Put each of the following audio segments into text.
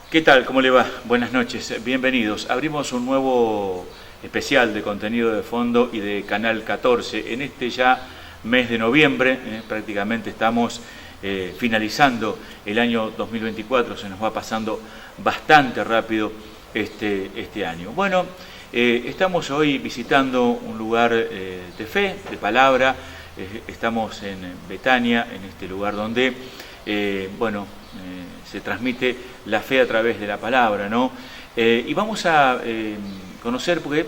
¿Qué tal? ¿Cómo le va? Buenas noches, bienvenidos. Abrimos un nuevo especial de contenido de fondo y de Canal 14 en este ya mes de noviembre. Prácticamente estamos finalizando el año 2024, se nos va pasando bastante rápido este año. Bueno, estamos hoy visitando un lugar de fe, de palabra. Estamos en Betania, en este lugar donde, se transmite la fe a través de la palabra, ¿no? Y vamos a conocer, porque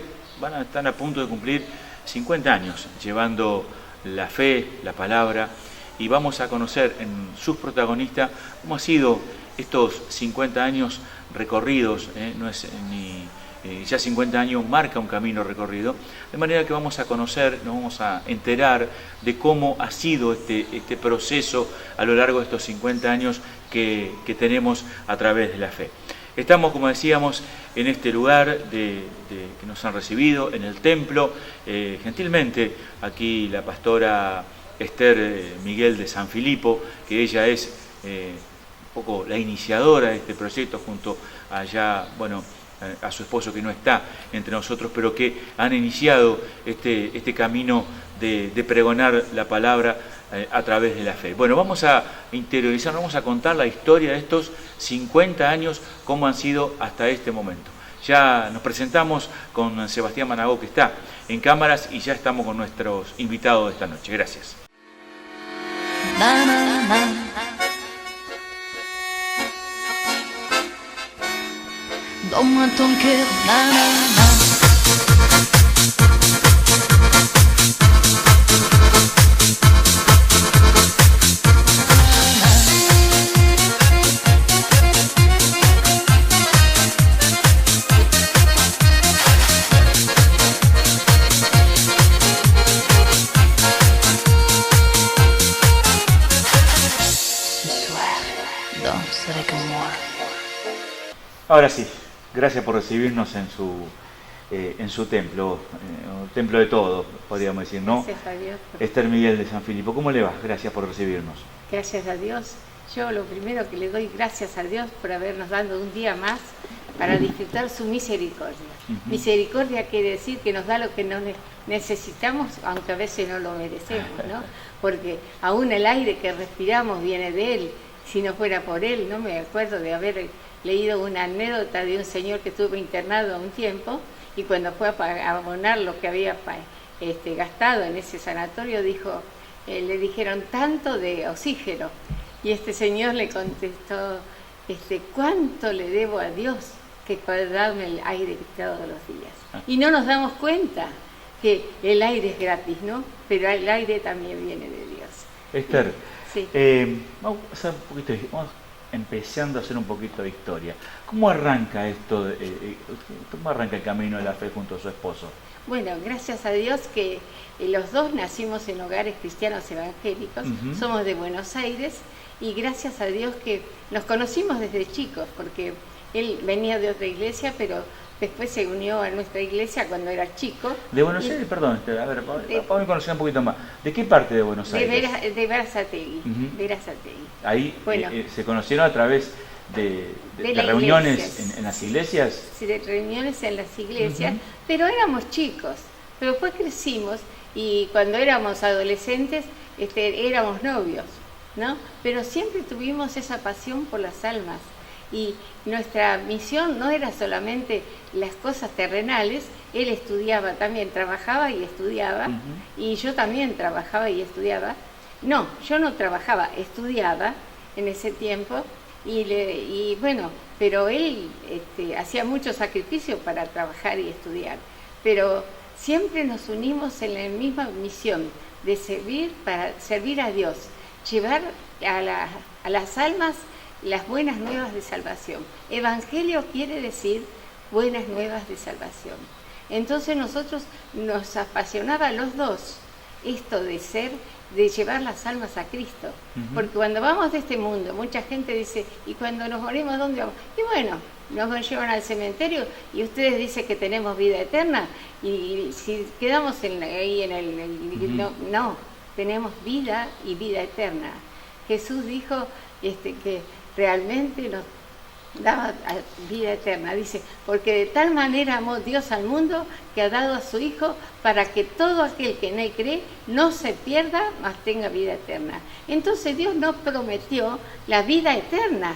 están a punto de cumplir 50 años llevando la fe, la palabra, y vamos a conocer en sus protagonistas cómo han sido estos 50 años recorridos. No es ni... ya 50 años marca un camino recorrido, de manera que vamos a conocer, nos vamos a enterar de cómo ha sido este proceso a lo largo de estos 50 años que tenemos a través de la fe. Estamos, como decíamos, en este lugar que nos han recibido, en el templo. Gentilmente, aquí la pastora Esther Miguel de San Filipo, que ella es un poco la iniciadora de este proyecto, junto allá, a su esposo que no está entre nosotros, pero que han iniciado este camino de pregonar la palabra a través de la fe. Bueno, vamos a interiorizar, vamos a contar la historia de estos 50 años, cómo han sido hasta este momento. Ya nos presentamos con Sebastián Managó, que está en cámaras, y ya estamos con nuestros invitados de esta noche. Gracias. Donne-moi ton cœur, nanana. Ce soir, danse avec moi. Ahora sí. Gracias por recibirnos en su templo, templo de todo, podríamos decir, ¿no? Gracias a Dios. Esther Miguel de San Filipo, ¿cómo le va? Gracias por recibirnos. Gracias a Dios. Yo lo primero que le doy gracias a Dios por habernos dado un día más para disfrutar su misericordia. Misericordia quiere decir que nos da lo que no necesitamos, aunque a veces no lo merecemos, ¿no? Porque aún el aire que respiramos viene de Él. Si no fuera por Él, no me acuerdo de haber leído una anécdota de un señor que estuvo internado un tiempo, y cuando fue a abonar lo que había gastado en ese sanatorio, le dijeron tanto de oxígeno, y este señor le contestó, ¿cuánto le debo a Dios que puede darme el aire todos los días? Y no nos damos cuenta que el aire es gratis, ¿no? Pero el aire también viene de Dios. Esther, sí. Vamos a hacer un poquito empezando a hacer un poquito de historia. ¿Cómo arranca cómo arranca el camino de la fe junto a su esposo? Bueno, gracias a Dios que los dos nacimos en hogares cristianos evangélicos, somos de Buenos Aires, y gracias a Dios que nos conocimos desde chicos, porque él venía de otra iglesia, pero después se unió a nuestra iglesia cuando era chico. ¿De Buenos Aires? Perdón, a ver, vamos a conocer un poquito más. ¿De qué parte de Buenos Aires? De Berazategui. Berazategui. Ahí bueno, se conocieron a través de reuniones en las iglesias. Sí, de reuniones en las iglesias, pero éramos chicos. Pero después crecimos, y cuando éramos adolescentes éramos novios, ¿no? Pero siempre tuvimos esa pasión por las almas. Y nuestra misión no era solamente las cosas terrenales. Él estudiaba también, trabajaba y estudiaba, y yo también trabajaba y estudiaba. No, yo no trabajaba, estudiaba en ese tiempo, pero él hacía mucho sacrificio para trabajar y estudiar. Pero siempre nos unimos en la misma misión de para servir a Dios, llevar a las almas las buenas nuevas de salvación. Evangelio quiere decir buenas nuevas de salvación. Entonces nosotros nos apasionaba a los dos esto de llevar las almas a Cristo. Porque cuando vamos de este mundo, mucha gente dice, ¿y cuando nos morimos dónde vamos? Y bueno, nos llevan al cementerio y ustedes dicen que tenemos vida eterna, y si quedamos ahí en el... No, tenemos vida y vida eterna. Jesús dijo que realmente daba vida eterna. Dice, porque de tal manera amó Dios al mundo que ha dado a su Hijo para que todo aquel que en él cree no se pierda, mas tenga vida eterna. Entonces Dios nos prometió la vida eterna.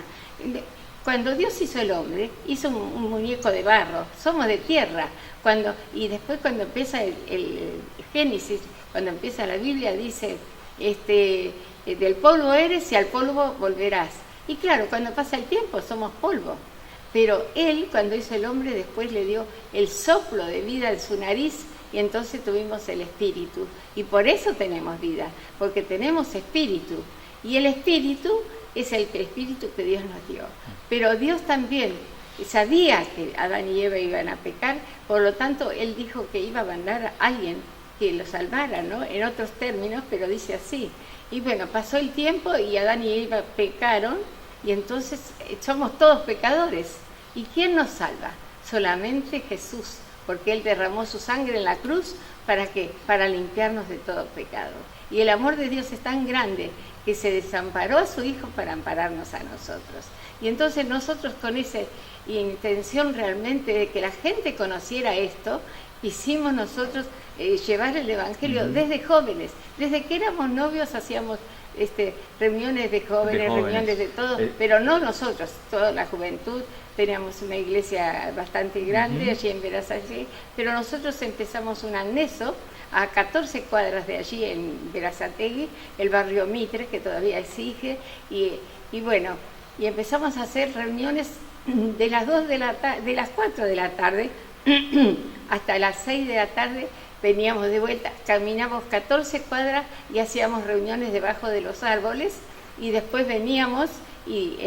Cuando Dios hizo el hombre, hizo un muñeco de barro, somos de tierra. Y después cuando empieza el Génesis, cuando empieza la Biblia, dice, del polvo eres y al polvo volverás. Y claro, cuando pasa el tiempo somos polvo. Pero Él, cuando hizo el hombre, después le dio el soplo de vida en su nariz y entonces tuvimos el espíritu. Y por eso tenemos vida, porque tenemos espíritu. Y el espíritu es el espíritu que Dios nos dio. Pero Dios también sabía que Adán y Eva iban a pecar, por lo tanto Él dijo que iba a mandar a alguien que lo salvara, ¿no? En otros términos, pero dice así. Y bueno, pasó el tiempo y Adán y Eva pecaron y entonces somos todos pecadores. ¿Y quién nos salva? Solamente Jesús, porque Él derramó su sangre en la cruz, ¿para qué? Para limpiarnos de todo pecado. Y el amor de Dios es tan grande que se desamparó a su Hijo para ampararnos a nosotros. Y entonces nosotros con esa intención realmente de que la gente conociera esto, hicimos nosotros llevar el Evangelio desde jóvenes. Desde que éramos novios hacíamos reuniones de jóvenes, reuniones de todo, pero no nosotros, toda la juventud. Teníamos una iglesia bastante grande allí en Berazategui, pero nosotros empezamos un anexo a 14 cuadras de allí en Berazategui, el barrio Mitre, que todavía exige, y bueno, y empezamos a hacer reuniones de las 4 de la tarde hasta las 6 de la tarde. Veníamos de vuelta, caminamos 14 cuadras y hacíamos reuniones debajo de los árboles, y después veníamos y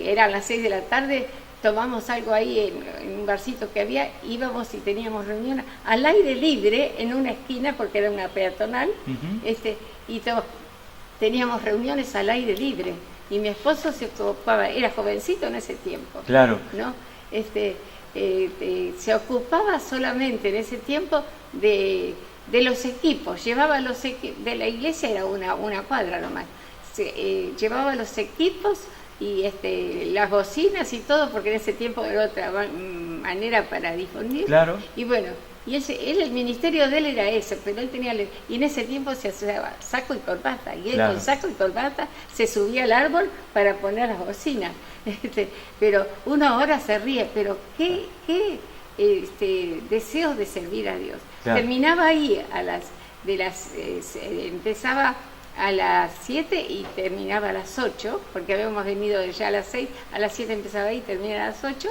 eran las 6 de la tarde, tomamos algo ahí en un barcito que había, íbamos y teníamos reuniones al aire libre en una esquina porque era una peatonal, y teníamos reuniones al aire libre, y mi esposo se ocupaba, era jovencito en ese tiempo, claro, ¿no? Se ocupaba solamente en ese tiempo de los equipos, llevaba los equipos, de la iglesia era una cuadra nomás, llevaba los equipos y las bocinas y todo, porque en ese tiempo era otra manera para difundir. Claro. Y bueno, y el ministerio de él era ese, pero él tenía, y en ese tiempo se hacía saco y corbata, y él claro, con saco y corbata se subía al árbol para poner las bocinas. Pero uno ahora se ríe, pero qué deseos de servir a Dios. Claro. Terminaba ahí empezaba a las 7 y terminaba a las 8, porque habíamos venido ya a las 6, a las 7 empezaba ahí y terminaba a las 8,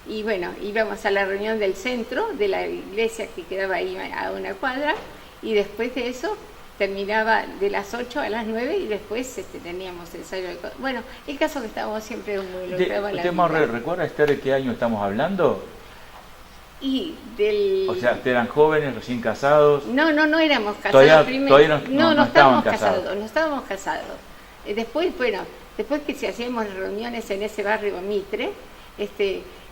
y bueno, íbamos a la reunión del centro, de la iglesia que quedaba ahí a una cuadra, y después de eso terminaba de las 8 a las 9 y después teníamos ensayo de... Bueno, el caso que estábamos siempre muy involucrados en la vida. ¿Recuerda, Esther, de qué año estamos hablando? Y O sea, ¿ustedes eran jóvenes, recién casados? No éramos casados primero. Todavía no estábamos casados, no estábamos casados. Después que se hacíamos reuniones en ese barrio Mitre,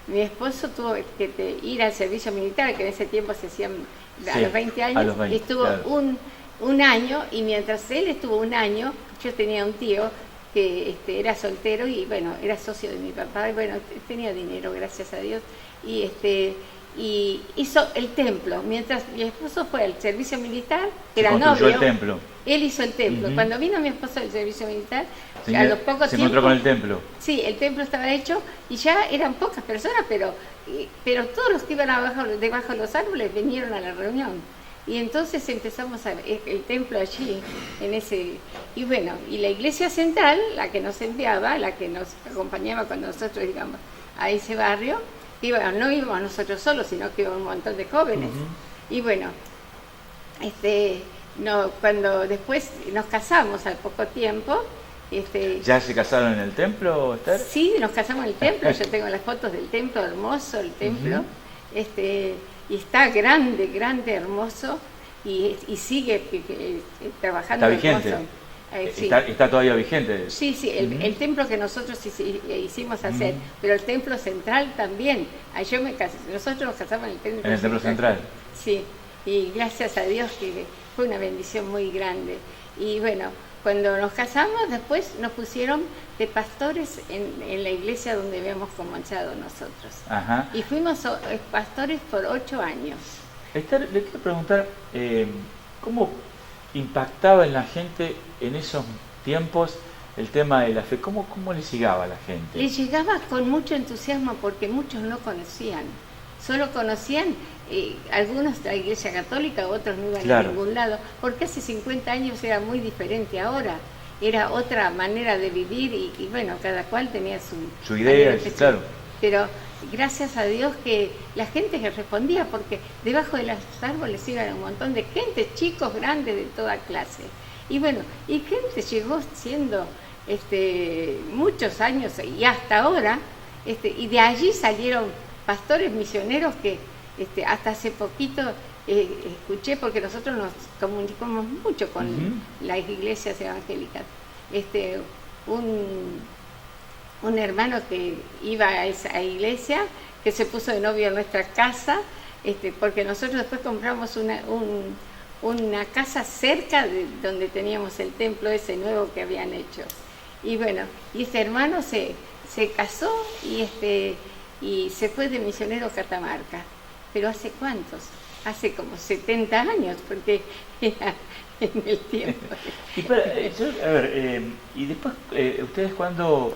mi esposo tuvo que ir al servicio militar, que en ese tiempo se hacían a los 20 años, y estuvo claro, un año, y mientras él estuvo un año, yo tenía un tío que era soltero y bueno, era socio de mi papá, y bueno, tenía dinero, gracias a Dios, y hizo el templo. Mientras mi esposo fue al servicio militar, que era novio, el templo. Él hizo el templo. Cuando vino mi esposo del servicio militar, a los pocos se encontró con el templo. Sí, el templo estaba hecho y ya eran pocas personas, pero todos los que iban debajo de los árboles vinieron a la reunión. Y entonces empezamos el templo allí, y bueno, y la iglesia central, la que nos enviaba, la que nos acompañaba cuando nosotros íbamos a ese barrio, no íbamos nosotros solos, sino que iba un montón de jóvenes. Y bueno, cuando después nos casamos al poco tiempo. ¿Ya se casaron en el templo, Esther? Sí, nos casamos en el templo, yo tengo las fotos del templo, hermoso el templo, y está grande, hermoso, y sigue trabajando. ¿Está vigente? Sí. ¿Está todavía vigente? Sí, el templo que nosotros hicimos hacer, pero el templo central también. Yo me casé, nosotros nos casamos en el templo central. ¿En el templo central? Sí, y gracias a Dios que fue una bendición muy grande. Y bueno, cuando nos casamos, después nos pusieron de pastores en la iglesia donde habíamos comenzado nosotros. Ajá. Y fuimos pastores por 8 años. Esther, le quiero preguntar, ¿cómo impactaba en la gente en esos tiempos el tema de la fe? ¿Cómo le llegaba a la gente? Les llegaba con mucho entusiasmo porque muchos no conocían. Solo conocían algunos de la Iglesia Católica, otros no iban a ningún lado, porque hace 50 años era muy diferente ahora. Era otra manera de vivir y bueno, cada cual tenía su idea, claro. Pero gracias a Dios que la gente que respondía, porque debajo de los árboles iban un montón de gente, chicos, grandes, de toda clase. Y bueno, y gente llegó siendo muchos años y hasta ahora, y de allí salieron pastores misioneros que hasta hace poquito escuché, porque nosotros nos comunicamos mucho con las iglesias evangélicas. Un hermano que iba a esa iglesia, que se puso de novio en nuestra casa, porque nosotros después compramos una casa cerca de donde teníamos el templo ese nuevo que habían hecho. Y bueno, y este hermano se casó y se fue de misionero a Catamarca. ¿Pero hace cuántos? Hace como 70 años, porque era en el tiempo. Y después, ¿ustedes cuándo,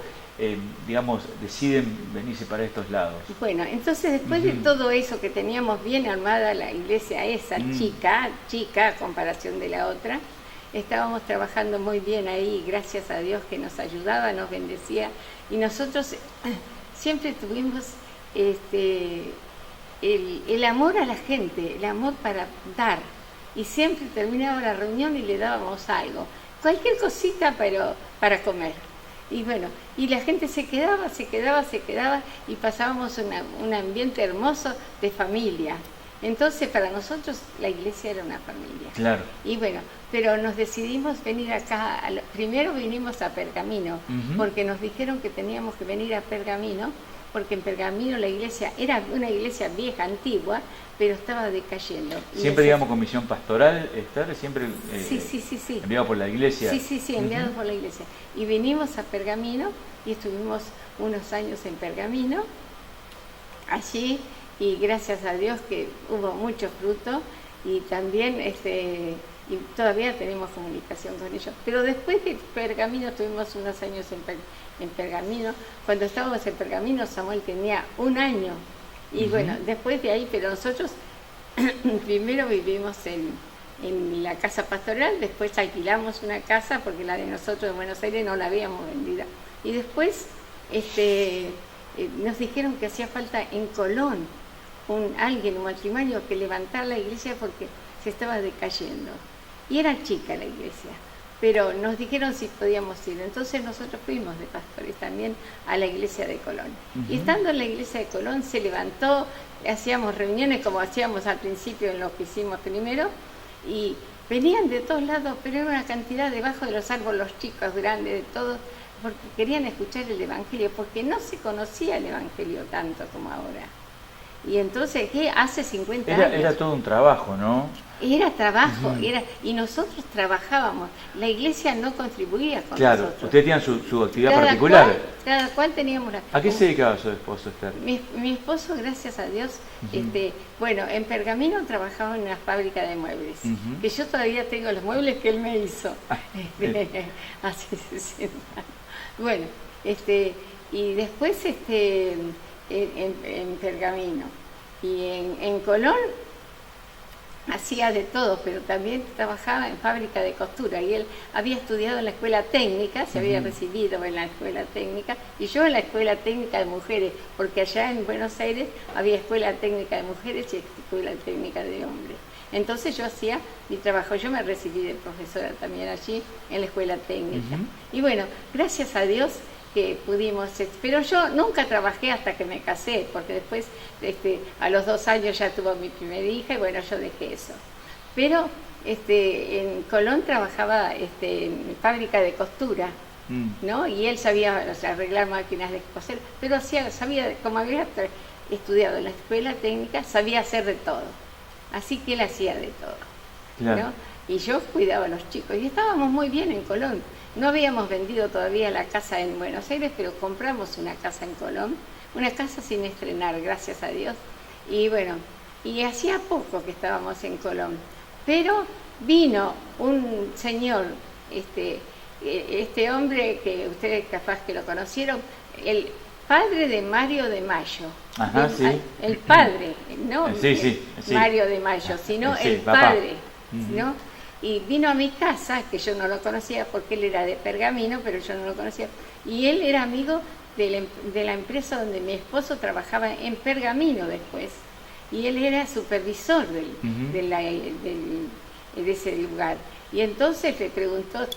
digamos, deciden venirse para estos lados? Bueno, entonces después de todo eso que teníamos bien armada la iglesia esa, chica a comparación de la otra, estábamos trabajando muy bien ahí, gracias a Dios que nos ayudaba, nos bendecía, y nosotros siempre tuvimos el amor a la gente, el amor para dar, y siempre terminaba la reunión y le dábamos algo, cualquier cosita pero para comer. Y bueno, y la gente se quedaba, y pasábamos un ambiente hermoso de familia. Entonces para nosotros la iglesia era una familia. Claro. Y bueno, pero nos decidimos venir acá, primero vinimos a Pergamino, porque nos dijeron que teníamos que venir a Pergamino, porque en Pergamino la iglesia era una iglesia vieja, antigua, pero estaba decayendo. Siempre, digamos, con misión pastoral, Esther, siempre sí. enviado por la iglesia. Sí, enviado por la iglesia. Y vinimos a Pergamino y estuvimos unos años en Pergamino, allí, y gracias a Dios que hubo mucho fruto, y también y todavía tenemos comunicación con ellos. Pero después de Pergamino tuvimos unos años en Pergamino. Cuando estábamos en Pergamino, Samuel tenía 1 año. Y bueno, después de ahí, pero nosotros primero vivimos en la casa pastoral, después alquilamos una casa, porque la de nosotros de Buenos Aires no la habíamos vendido. Y después nos dijeron que hacía falta en Colón un matrimonio que levantara la iglesia porque se estaba decayendo. Y era chica la iglesia, pero nos dijeron si podíamos ir. Entonces nosotros fuimos de pastores también a la iglesia de Colón. Y estando en la iglesia de Colón se levantó, hacíamos reuniones como hacíamos al principio en lo que hicimos primero, y venían de todos lados, pero era una cantidad debajo de los árboles, los chicos grandes, de todos, porque querían escuchar el evangelio, porque no se conocía el evangelio tanto como ahora. Y entonces, ¿qué? Hace 50 años. Era todo un trabajo, ¿no? Era trabajo, y nosotros trabajábamos. La iglesia no contribuía con claro, nosotros. Ustedes tenían su actividad particular. Cada cual teníamos la... ¿A qué se dedicaba su esposo, Esther? Mi esposo, gracias a Dios, bueno, en Pergamino trabajaba en una fábrica de muebles, que yo todavía tengo los muebles que él me hizo. Así se sienta. Bueno, y después en Pergamino y en Colón hacía de todo, pero también trabajaba en fábrica de costura, y él había estudiado en la escuela técnica, se había recibido en la escuela técnica, y yo en la escuela técnica de mujeres, porque allá en Buenos Aires había escuela técnica de mujeres y escuela técnica de hombres. Entonces yo hacía mi trabajo, yo me recibí de profesora también allí en la escuela técnica. Y bueno, gracias a Dios que pudimos, pero yo nunca trabajé hasta que me casé, porque después a los 2 años ya tuve mi primera hija, y bueno, yo dejé eso. Pero en Colón trabajaba en fábrica de costura, ¿no? Y él sabía, o sea, arreglar máquinas de coser, pero sabía, como había estudiado en la escuela técnica, sabía hacer de todo. Así que él hacía de todo, claro. ¿no? y yo cuidaba a los chicos. Y estábamos muy bien en Colón. No habíamos vendido todavía la casa en Buenos Aires, pero compramos una casa en Colón, una casa sin estrenar, gracias a Dios. Y bueno, y hacía poco que estábamos en Colón. Pero vino un señor, este hombre que ustedes capaz que lo conocieron, el padre de Mario de Mayo. Ajá, sí. El padre, no Sí. Mario de Mayo, sino Sí, el papá. padre, ¿no? Y vino a mi casa, que yo no lo conocía porque él era de Pergamino, pero yo no lo conocía. Y él era amigo de la empresa donde mi esposo trabajaba en Pergamino después. Y él era supervisor de ese lugar. Y entonces le preguntó,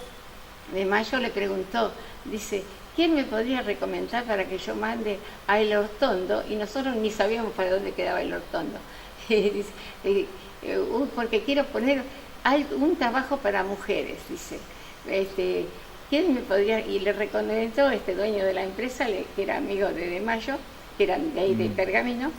de Mayo le preguntó, dice, ¿quién me podría recomendar para que yo mande a El Hortondo? Y nosotros ni sabíamos para dónde quedaba El Hortondo. Dice, porque quiero poner un trabajo para mujeres, dice. ¿Quién me podría? Y le recomendó este dueño de la empresa, que era amigo de Mayo, que eran de ahí de Pergamino,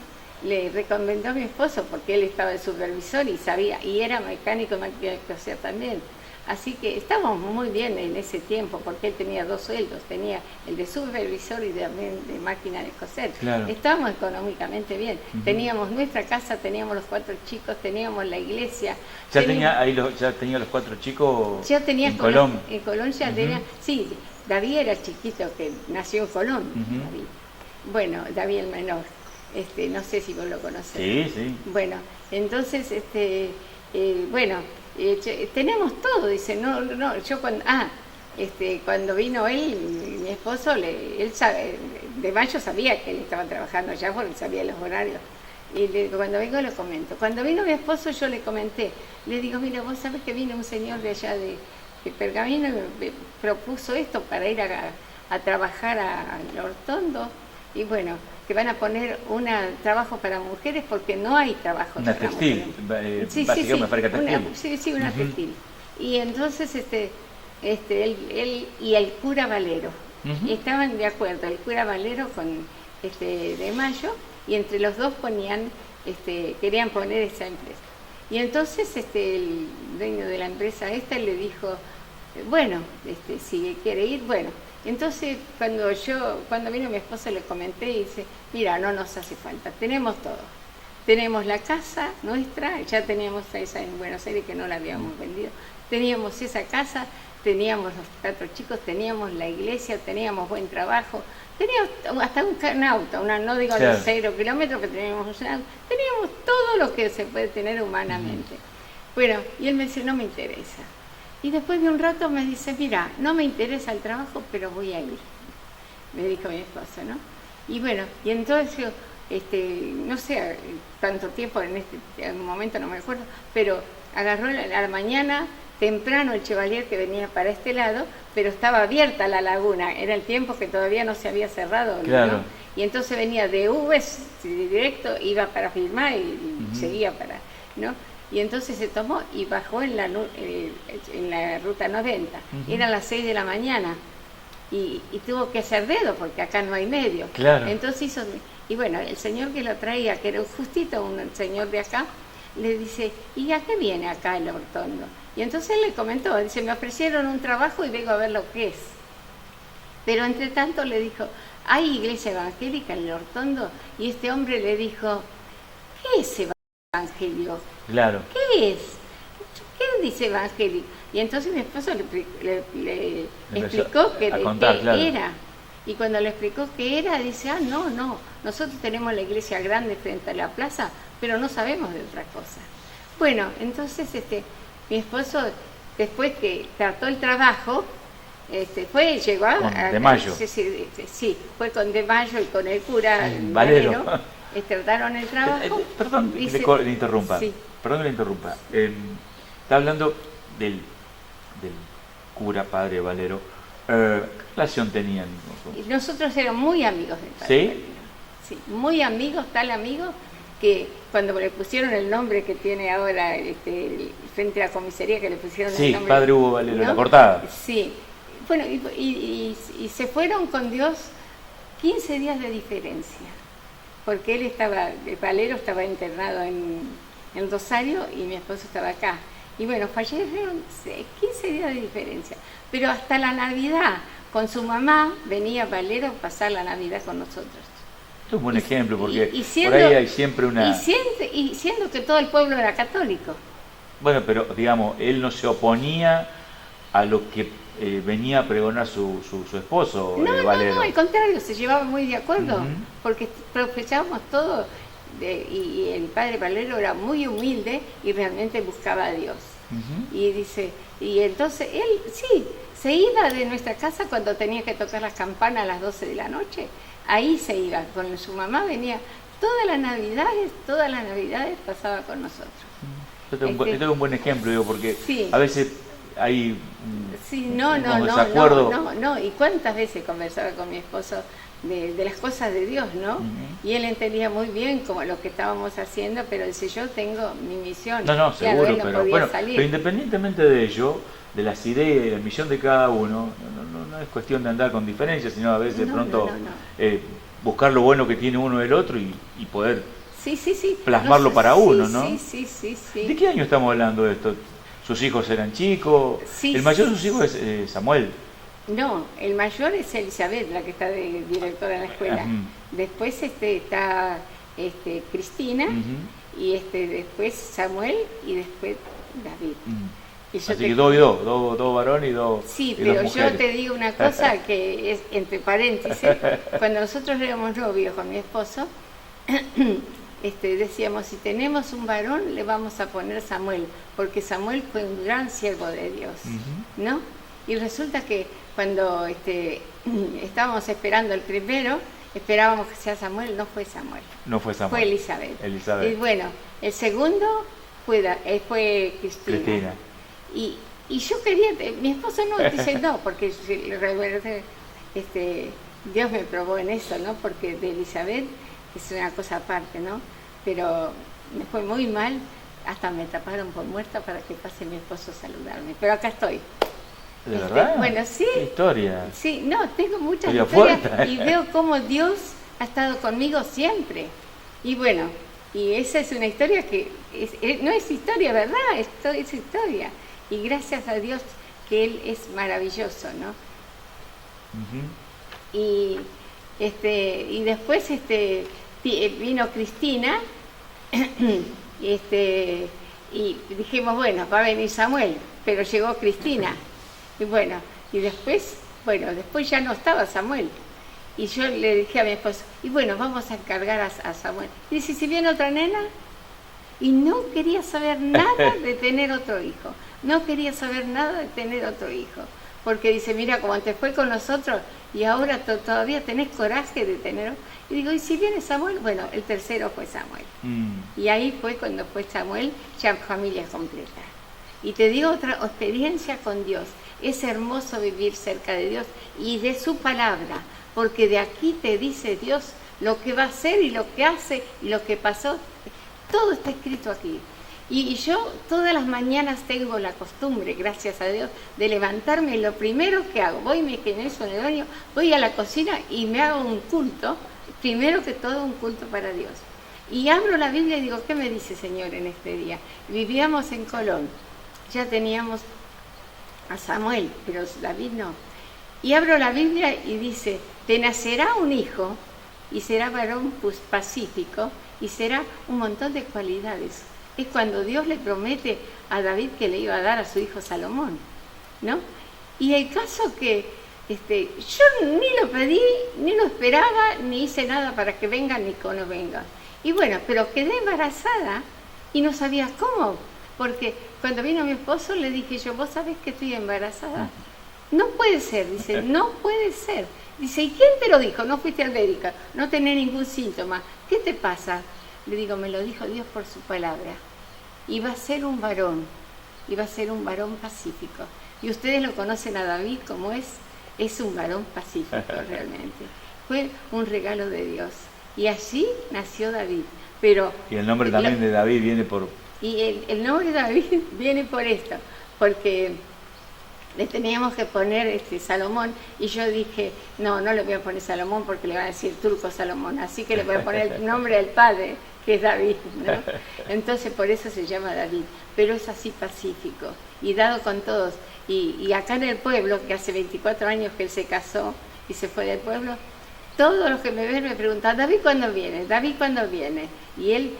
le recomendó a mi esposo porque él estaba de supervisor y sabía, y era mecánico de coser también. Así que estábamos muy bien en ese tiempo porque él tenía 2 sueldos, tenía el de supervisor y también de máquina de coser. Claro. Estábamos económicamente bien. Teníamos nuestra casa, teníamos los 4 chicos, teníamos la iglesia. Ya tenía los 4 chicos ya tenía en Colón. En Colón ya tenía, sí, David era chiquito que nació en Colón. David. Bueno, David el menor. No sé si vos lo conocés. Sí. Bueno, entonces, tenemos todo, dice, yo cuando vino él, mi esposo, él sabe, de Mayo sabía que él estaba trabajando ya porque sabía los horarios. Y cuando vengo lo comento. Cuando vino mi esposo yo le comenté, le digo, mira, vos sabés que vino un señor de allá de Pergamino y me propuso esto para ir a trabajar al Hortondo. Y bueno, que van a poner un trabajo para mujeres porque no hay trabajo. Una textil, básicamente una fábrica textil. Sí, una textil. Y entonces él y el cura Valero estaban de acuerdo, el cura Valero con de Mayo, y entre los dos querían poner esa empresa. Y entonces el dueño de la empresa le dijo, bueno, si quiere ir, bueno. Entonces, cuando vino mi esposa le comenté y dice, mira, no nos hace falta, tenemos todo. Tenemos la casa nuestra, ya teníamos esa en Buenos Aires que no la habíamos vendido. Teníamos esa casa, teníamos los 4 chicos, teníamos la iglesia, teníamos buen trabajo, teníamos hasta un auto, no digo de 0 kilómetros, que teníamos un auto, teníamos todo lo que se puede tener humanamente. Bueno, y él me dice, no me interesa. Y después de un rato me dice, mira, no me interesa el trabajo, pero voy a ir. Me dijo mi esposo, ¿no? Y bueno, y entonces yo, no sé tanto tiempo, en un momento no me acuerdo, pero agarró a la mañana, temprano el Chevalier que venía para este lado, pero estaba abierta la laguna, era el tiempo que todavía no se había cerrado, claro. ¿no? Y entonces venía de Uves directo, iba para Firmar y seguía para, ¿no? Y entonces se tomó y bajó en la ruta 90. Eran las 6 de la mañana y tuvo que hacer dedo porque acá no hay medio. Claro. Entonces y bueno, el señor que lo traía, que era justito un señor de acá, le dice, ¿y a qué viene acá el Hortondo? Y entonces él le comentó, dice, me ofrecieron un trabajo y vengo a ver lo que es. Pero entre tanto le dijo, ¿hay iglesia evangélica en el Hortondo? Y este hombre le dijo, ¿qué es evangelio? Claro. ¿Qué es? ¿Qué dice evangelio? Y entonces mi esposo le explicó qué era. Y cuando le explicó qué era, dice, no, nosotros tenemos la iglesia grande frente a la plaza, pero no sabemos de otra cosa. Bueno, entonces mi esposo, después que trató el trabajo, llegó a De Mayo. Sí, fue con De Mayo y con el cura Valero. Trataron el trabajo. Perdón, dice, le interrumpa. Sí. Perdón que le interrumpa. Está hablando del cura padre Valero. ¿Qué relación tenían? Nosotros éramos muy amigos del padre. ¿Sí? Valero. Sí, muy amigos, tal amigo que cuando le pusieron el nombre que tiene ahora frente a la comisaría, que le pusieron el nombre. Padre Hugo Valero, ¿no? la portada. Sí. Bueno, y se fueron con Dios 15 días de diferencia. Porque Valero estaba internado en Rosario y mi esposo estaba acá. Y bueno, fallecieron 15 días de diferencia. Pero hasta la Navidad, con su mamá, venía Valero a pasar la Navidad con nosotros. Esto es un buen ejemplo, porque siendo, por ahí hay siempre una... Y siendo que todo el pueblo era católico. Bueno, pero digamos, él no se oponía a lo que venía a pregonar su esposo, Valero. No, al contrario, se llevaba muy de acuerdo, porque profesábamos todo, y el padre Valero era muy humilde y realmente buscaba a Dios. Y dice, y entonces él sí, se iba de nuestra casa cuando tenía que tocar las campanas a las 12 de la noche, ahí se iba, con su mamá venía, todas las navidades pasaba con nosotros. Este es un buen ejemplo, digo, porque sí. A veces hay desacuerdo. No, y cuántas veces conversaba con mi esposo de las cosas de Dios, ¿no? Y él entendía muy bien como lo que estábamos haciendo, pero dice, yo tengo mi misión. No, seguro, él no pero podía bueno, salir. pero independientemente de ello, de las ideas y la misión de cada uno, no es cuestión de andar con diferencias, sino a veces pronto buscar lo bueno que tiene uno del otro y poder plasmarlo para uno, ¿no? Sí. ¿De qué año estamos hablando de esto? ¿Sus hijos eran chicos? El mayor de sus hijos es Samuel. No, el mayor es Elizabeth, la que está de directora en la escuela. Después está Cristina, y después Samuel, y después David. Así que dos varones y dos Sí, y pero dos yo te digo una cosa que es entre paréntesis. Cuando nosotros éramos novios con mi esposo, decíamos, si tenemos un varón, le vamos a poner Samuel, porque Samuel fue un gran siervo de Dios, ¿no? Y resulta que cuando estábamos esperando el primero, esperábamos que sea Samuel, no fue Samuel. No fue Samuel. Fue Elizabeth. Y bueno, el segundo fue Cristina. Y yo quería, mi esposo no, dice no, porque Dios me probó en eso, ¿no? Porque de Elizabeth es una cosa aparte, ¿no? Pero me fue muy mal, hasta me taparon por muerta para que pase mi esposo a saludarme. Pero acá estoy. ¿De verdad? Bueno, sí. ¿Qué historia? Sí, no, tengo muchas historias y veo cómo Dios ha estado conmigo siempre. Y bueno, y esa es una historia que no es historia, ¿verdad? Es historia. Y gracias a Dios que Él es maravilloso, ¿no? Y después vino Cristina y dijimos, bueno, va a venir Samuel, pero llegó Cristina. Y bueno, después ya no estaba Samuel. Y yo le dije a mi esposo, y bueno, vamos a encargar a Samuel. Y dice, si viene otra nena, y no quería saber nada de tener otro hijo. No quería saber nada de tener otro hijo. Porque dice, mira, como te fue con nosotros, y ahora todavía tenés coraje de tener. Y digo, ¿y si viene Samuel? Bueno, el tercero fue Samuel. Y ahí fue cuando fue Samuel, ya familia completa. Y te digo otra experiencia con Dios. Es hermoso vivir cerca de Dios y de su palabra, porque de aquí te dice Dios lo que va a hacer y lo que hace y lo que pasó. Todo está escrito aquí. Y yo todas las mañanas tengo la costumbre, gracias a Dios, de levantarme. Lo primero que hago, voy en el baño, voy a la cocina y me hago un culto, primero que todo un culto para Dios. Y abro la Biblia y digo, ¿qué me dice Señor en este día? Vivíamos en Colón, ya teníamos a Samuel, pero David no. Y abro la Biblia y dice, te nacerá un hijo y será varón pacífico y será un montón de cualidades. Es cuando Dios le promete a David que le iba a dar a su hijo Salomón, ¿no? Y el caso que yo ni lo pedí, ni lo esperaba, ni hice nada para que venga ni que no venga. Y bueno, pero quedé embarazada y no sabía cómo, porque cuando vino mi esposo le dije yo, ¿vos sabés que estoy embarazada? No puede ser, dice, no puede ser. Dice, ¿y quién te lo dijo? No fuiste al médico, no tenés ningún síntoma. ¿Qué te pasa? Le digo, me lo dijo Dios por su palabra. Y va a ser un varón, y va a ser un varón pacífico. Y ustedes lo conocen a David como es un varón pacífico realmente. Fue un regalo de Dios. Y allí nació David. Pero y el nombre también de David viene por... Y el nombre de David viene por esto, porque le teníamos que poner Salomón, y yo dije, no le voy a poner Salomón porque le van a decir Turco Salomón, así que le voy a poner el nombre del padre, que es David, ¿no? Entonces por eso se llama David, pero es así pacífico y dado con todos. Y acá en el pueblo, que hace 24 años que él se casó y se fue del pueblo, todos los que me ven me preguntan, David, ¿cuándo viene? David, ¿cuándo viene? Y él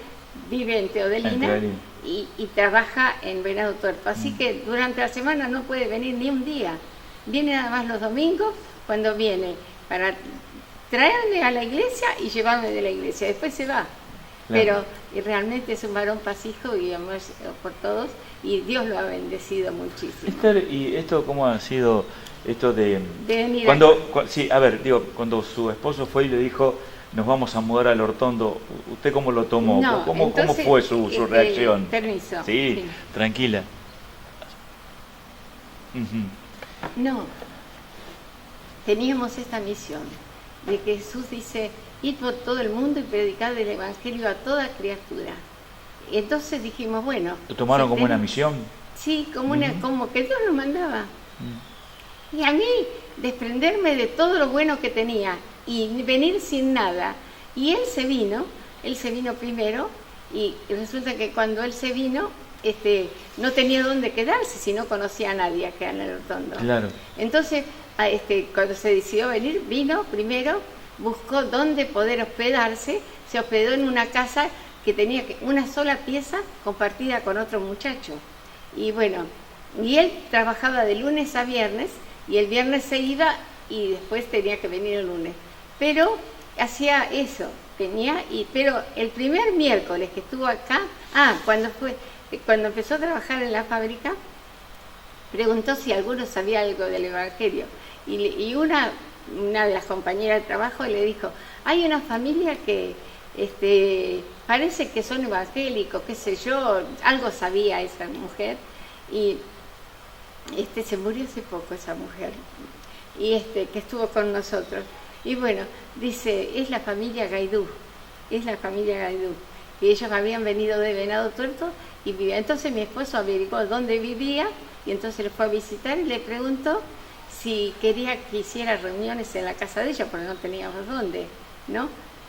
vive en Teodelina y trabaja en Venado Tuerto, así que durante la semana no puede venir ni un día, viene nada más los domingos, cuando viene para traerme a la iglesia y llevarme de la iglesia, después se va. Pero realmente es un varón pacífico y amor por todos, y Dios lo ha bendecido muchísimo. Esther, ¿y esto cómo ha sido esto de venir sí, a ver, digo, cuando su esposo fue y le dijo, nos vamos a mudar al Hortondo, ¿usted cómo lo tomó? No, ¿Cómo fue su reacción? Permiso. Sí, tranquila. No, teníamos esta misión de que Jesús dice, id por todo el mundo y predicad el Evangelio a toda criatura. Entonces dijimos, bueno... ¿Lo tomaron como una misión? Sí, como que Dios nos mandaba. Y a mí, desprenderme de todo lo bueno que tenía y venir sin nada. Y él se vino primero, y resulta que cuando él se vino, no tenía dónde quedarse si no conocía a nadie acá en el Hortondo. Claro. Entonces, cuando se decidió venir, vino primero, buscó dónde poder hospedarse, se hospedó en una casa que tenía una sola pieza compartida con otro muchacho. Y bueno, y él trabajaba de lunes a viernes, y el viernes se iba y después tenía que venir el lunes. Pero hacía eso, pero el primer miércoles que estuvo acá, cuando empezó a trabajar en la fábrica, preguntó si alguno sabía algo del Evangelio. Y una de las compañeras de trabajo le dijo, hay una familia que parece que son evangélicos, qué sé yo, algo sabía esa mujer, y se murió hace poco esa mujer, y que estuvo con nosotros. Y bueno, dice, es la familia Gaidú, que ellos habían venido de Venado Tuerto y vivían. Entonces mi esposo averiguó dónde vivía, y entonces le fue a visitar y le preguntó si quería que hiciera reuniones en la casa de ella, porque no teníamos dónde, ¿no?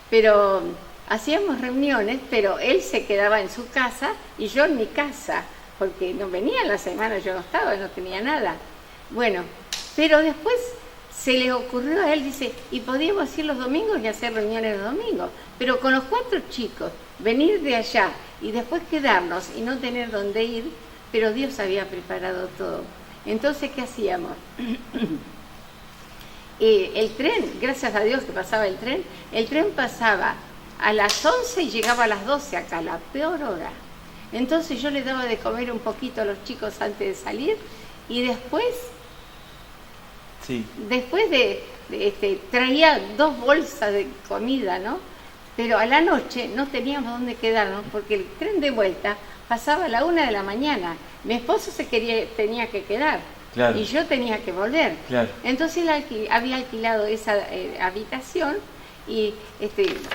Pero hacíamos reuniones, pero él se quedaba en su casa y yo en mi casa, porque no venía en la semana, yo no estaba, no tenía nada. Bueno, pero después se le ocurrió a él, dice, y podíamos ir los domingos y hacer reuniones los domingos, pero con los 4 chicos, venir de allá y después quedarnos y no tener dónde ir, pero Dios había preparado todo. Entonces, ¿qué hacíamos? El tren, gracias a Dios que pasaba el tren pasaba a las 11 y llegaba a las 12 acá, la peor hora. Entonces yo le daba de comer un poquito a los chicos antes de salir, y después traía 2 bolsas de comida, ¿no? Pero a la noche no teníamos dónde quedarnos porque el tren de vuelta pasaba a la 1 de la mañana. Mi esposo tenía que quedar, claro, y yo tenía que volver. Claro. Entonces él había alquilado esa habitación, y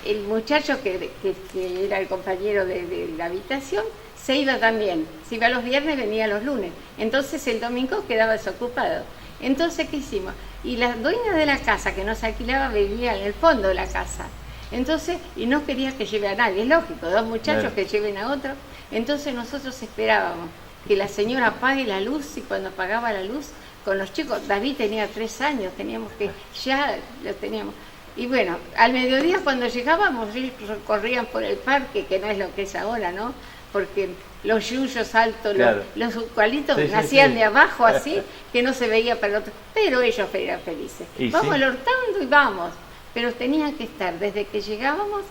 el muchacho que era el compañero de la habitación se iba también. Se iba los viernes, venía los lunes. Entonces el domingo quedaba desocupado. Entonces, ¿qué hicimos? Y la dueña de la casa que nos alquilaba vivía en el fondo de la casa. Entonces, y no quería que lleve a nadie, es lógico, 2 muchachos, claro, que lleven a otro. Entonces nosotros esperábamos que la señora apague la luz, y cuando apagaba la luz, con los chicos, David tenía 3 años, ya lo teníamos. Y bueno, al mediodía cuando llegábamos, ellos corrían por el parque, que no es lo que es ahora, ¿no? Porque los yuyos altos, claro, los eucaliptos nacían de abajo así, que no se veía para el otro, pero ellos eran felices. Vamos al Hortondo y vamos, pero tenían que estar desde que llegábamos,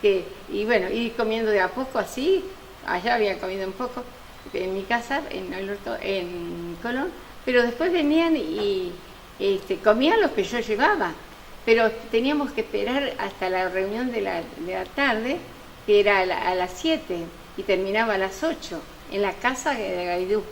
y bueno, ir comiendo de a poco así. Allá había comido un poco en mi casa, en Colón, pero después venían y comían lo que yo llevaba. Pero teníamos que esperar hasta la reunión de la tarde, que era a las 7, y terminaba a las 8, en la casa de Gaidú.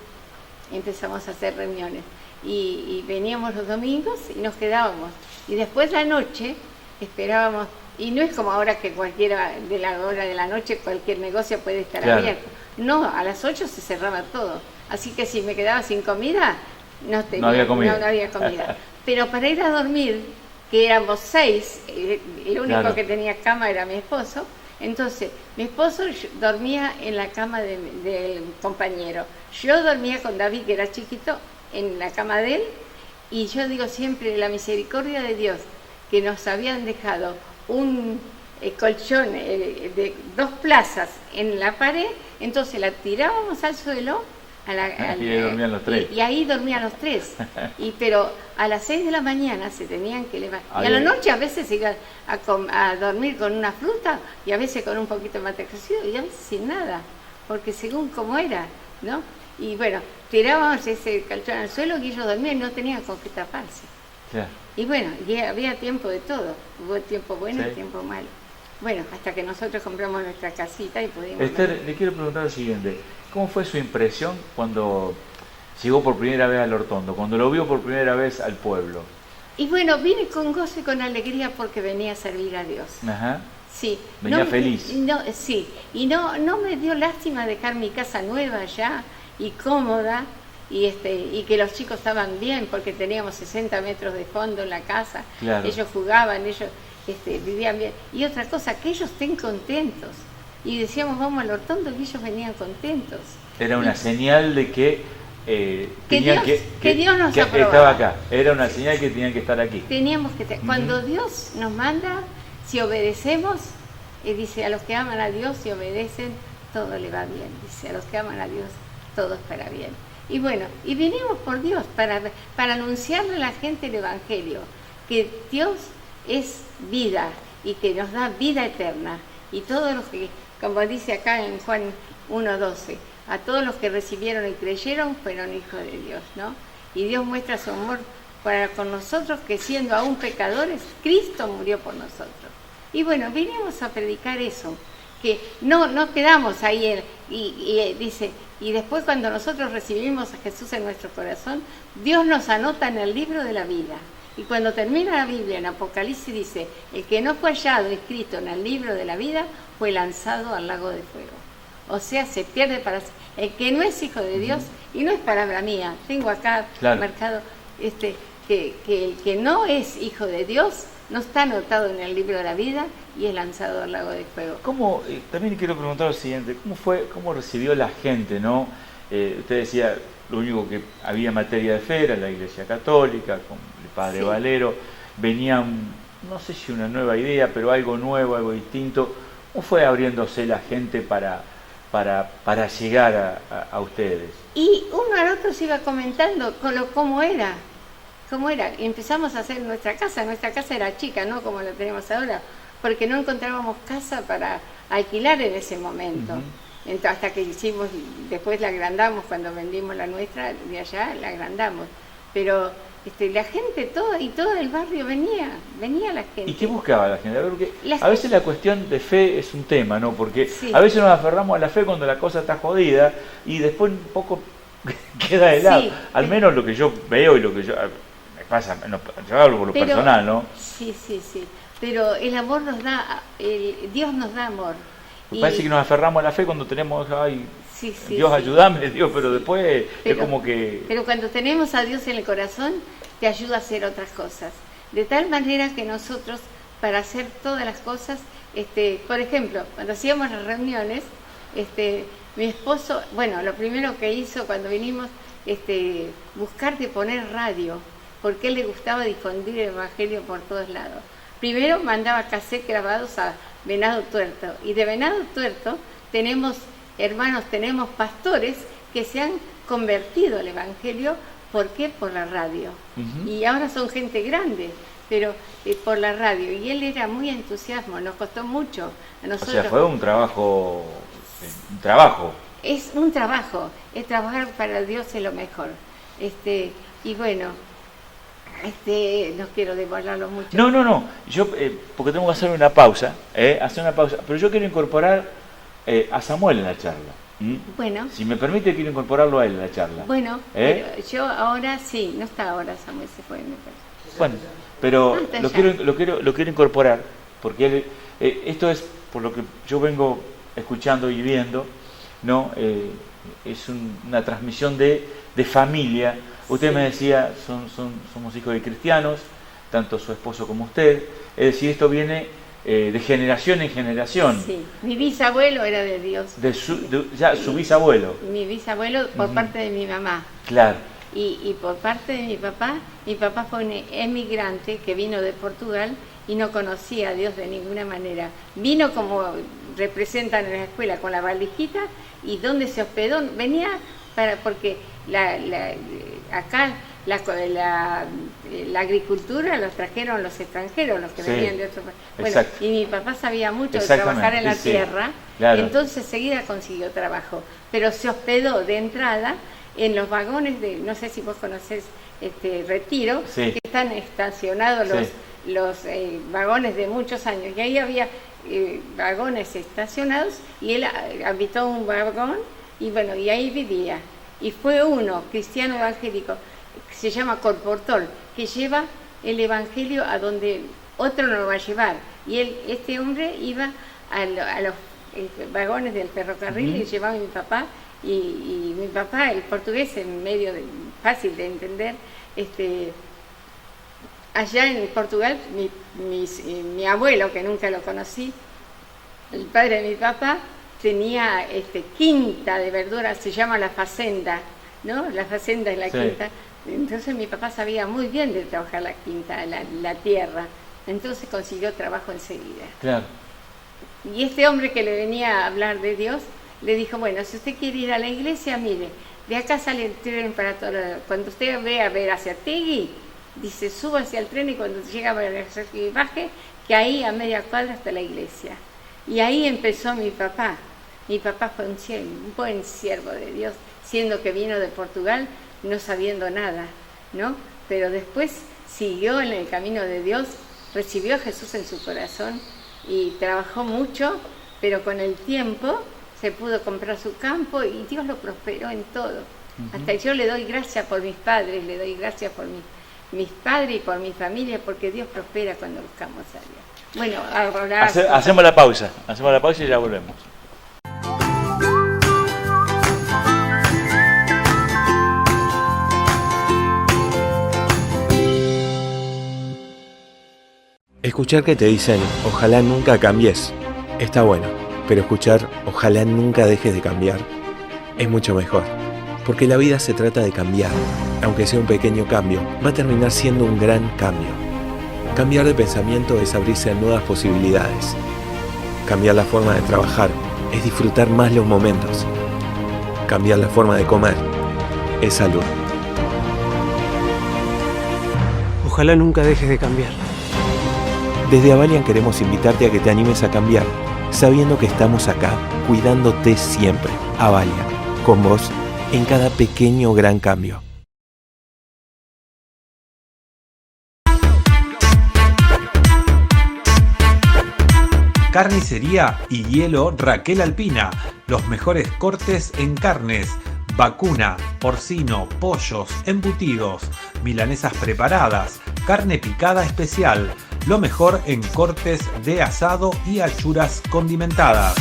Empezamos a hacer reuniones. Y veníamos los domingos y nos quedábamos. Y después la noche esperábamos, y no es como ahora que cualquiera de la hora de la noche cualquier negocio puede estar, claro, abierto. No, a las 8 se cerraba todo. Así que si me quedaba sin comida, No había comida. no había comida. Pero para ir a dormir, que éramos 6, el único Claro. que tenía cama era mi esposo, entonces mi esposo dormía en la cama del compañero. Yo dormía con David, que era chiquito, en la cama de él, y yo digo siempre, la misericordia de Dios, que nos habían dejado un colchón de 2 plazas en la pared, entonces la tirábamos al suelo, Y ahí dormían los 3. y ahí dormían los 3. Pero a las 6 de la mañana se tenían que levantar. Y a Ay, la ay. noche a veces se iban a dormir con una fruta y a veces con un poquito de mate cocido y a veces sin nada, porque según cómo era, ¿no? Y bueno, tirábamos ese colchón al suelo y ellos dormían y no tenían con qué taparse. Claro. Y bueno, y había tiempo de todo. Hubo tiempo bueno Sí. y tiempo malo. Bueno, hasta que nosotros compramos nuestra casita y pudimos... Esther, le quiero preguntar lo siguiente. ¿Cómo fue su impresión cuando llegó por primera vez al Hortondo, cuando lo vio por primera vez al pueblo? Y bueno, vine con gozo y con alegría porque venía a servir a Dios. Ajá. Sí. Venía feliz. Sí, y no me dio lástima dejar mi casa nueva allá y cómoda y que los chicos estaban bien porque teníamos 60 metros de fondo en la casa. Claro. Ellos jugaban, ellos vivían bien. Y otra cosa, que ellos estén contentos. Y decíamos, vamos al Hortondo y ellos venían contentos. Era una señal de que tenían que Dios nos que aprobaba. estaba acá. Era una señal que tenían que estar aquí. Teníamos que cuando Dios nos manda, si obedecemos, dice, a los que aman a Dios y obedecen, todo le va bien. Dice, a los que aman a Dios, todo es para bien. Y bueno, y vinimos por Dios para anunciarle a la gente el Evangelio, que Dios es vida y que nos da vida eterna. Y todos los que, como dice acá en Juan 1:12, a todos los que recibieron y creyeron fueron hijos de Dios, ¿no? Y Dios muestra su amor para con nosotros, que siendo aún pecadores, Cristo murió por nosotros. Y bueno, vinimos a predicar eso, que no quedamos ahí, dice, y después cuando nosotros recibimos a Jesús en nuestro corazón, Dios nos anota en el libro de la vida. Y cuando termina la Biblia en Apocalipsis dice, el que no fue hallado escrito en el libro de la vida fue lanzado al lago de fuego. O sea, se pierde para siempre. El que no es hijo de Dios, y no es palabra mía, tengo acá marcado que el que no es hijo de Dios no está anotado en el libro de la vida y es lanzado al lago de fuego. ¿Cómo, también quiero preguntar lo siguiente, cómo recibió la gente, ¿no? Usted decía, lo único que había materia de fe era la Iglesia Católica, con el Padre Valero, venía, no sé si una nueva idea, pero algo nuevo, algo distinto. ¿Cómo fue abriéndose la gente para llegar a ustedes? Y uno al otro se iba comentando cómo era. Y empezamos a hacer nuestra casa era chica, no como la tenemos ahora, porque no encontrábamos casa para alquilar en ese momento. Entonces, hasta que después la agrandamos, cuando vendimos la nuestra de allá, la agrandamos. Pero la gente, todo el barrio venía la gente. ¿Y qué buscaba la gente? Porque a veces la cuestión de fe es un tema, ¿no? Porque sí. A veces nos aferramos a la fe cuando la cosa está jodida y después un poco queda de lado. Sí, al menos lo que yo veo y lo que me pasa, yo hablo por lo personal, ¿no? Sí. Pero el amor nos da, Dios nos da amor. Parece que nos aferramos a la fe cuando tenemos, Dios sí. ayúdame, Dios, pero después es como que... Pero cuando tenemos a Dios en el corazón, te ayuda a hacer otras cosas. De tal manera que nosotros, para hacer todas las cosas, por ejemplo, cuando hacíamos las reuniones, mi esposo, bueno, lo primero que hizo cuando vinimos, buscar de poner radio, porque a él le gustaba difundir el Evangelio por todos lados. Primero mandaba cassette grabados a Venado Tuerto, y de Venado Tuerto tenemos pastores que se han convertido al Evangelio. ¿Por qué? Por la radio. Y ahora son gente grande, pero por la radio. Y él era muy entusiasmo, nos costó mucho a nosotros. O sea, fue un trabajo. Es un trabajo, es trabajar para Dios es lo mejor. Y bueno, no quiero devorarlo mucho. No, yo, porque tengo que hacer una pausa, pero yo quiero incorporar a Samuel en la charla. Bueno. Si me permite, quiero incorporarlo a él en la charla. Bueno, pero yo ahora sí, no está ahora, Samuel se fue, me parece. Bueno, pero lo quiero incorporar, porque esto es por lo que yo vengo escuchando y viendo, ¿no? Es una transmisión de familia, Usted me decía, somos hijos de cristianos, tanto su esposo como usted. Es decir, esto viene de generación en generación. Sí, mi bisabuelo era de Dios. Ya su bisabuelo. Mi bisabuelo por parte de mi mamá. Claro. Y por parte de mi papá fue un emigrante que vino de Portugal y no conocía a Dios de ninguna manera. Vino como representan en la escuela con la valijita, y donde se hospedó, venía porque acá la agricultura los trajeron los extranjeros, los que venían de otros países. Bueno, y mi papá sabía mucho de trabajar en la tierra, claro. Entonces seguida consiguió trabajo, pero se hospedó de entrada en los vagones de, no sé si vos conocés Retiro, que están estacionados los vagones de muchos años, y ahí había vagones estacionados, y él habitó un vagón, y bueno, y ahí vivía. Y fue uno, cristiano evangélico, que se llama colportor, que lleva el evangelio a donde otro no lo va a llevar. Y este hombre iba a los vagones del ferrocarril, y llevaba a mi papá, y mi papá, el portugués, en medio fácil de entender, allá en Portugal, mi abuelo, que nunca lo conocí, el padre de mi papá, tenía quinta de verduras, se llama la fazenda, ¿no? La fazenda es la quinta. Entonces mi papá sabía muy bien de trabajar la quinta, la tierra. Entonces consiguió trabajo enseguida. Claro. Y este hombre que le venía a hablar de Dios, le dijo, bueno, si usted quiere ir a la iglesia, mire, de acá sale el tren para todo. Cuando usted ve a ver hacia Tegui, dice, suba hacia el tren, y cuando llega a ver y baje, que ahí a media cuadra está la iglesia. Y ahí empezó mi papá. Mi papá fue un buen siervo de Dios, siendo que vino de Portugal, no sabiendo nada, ¿no? Pero después siguió en el camino de Dios, recibió a Jesús en su corazón y trabajó mucho, pero con el tiempo se pudo comprar su campo y Dios lo prosperó en todo. Hasta yo le doy gracias por mis padres, le doy gracias por mis padres y por mi familia, porque Dios prospera cuando buscamos a Dios. Bueno, ahora hacemos la pausa y ya volvemos. Escuchar que te dicen ojalá nunca cambies está bueno, pero escuchar ojalá nunca dejes de cambiar es mucho mejor, porque la vida se trata de cambiar. Aunque sea un pequeño cambio, va a terminar siendo un gran cambio. Cambiar de pensamiento es abrirse a nuevas posibilidades. Cambiar la forma de trabajar es disfrutar más los momentos. Cambiar la forma de comer es salud. Ojalá nunca dejes de cambiar. Desde Avalian queremos invitarte a que te animes a cambiar, sabiendo que estamos acá, cuidándote siempre. Avalian, con vos, en cada pequeño o gran cambio. Carnicería y hielo Raquel Alpina, los mejores cortes en carnes, vacuna, porcino, pollos, embutidos, milanesas preparadas, carne picada especial, lo mejor en cortes de asado y achuras condimentadas.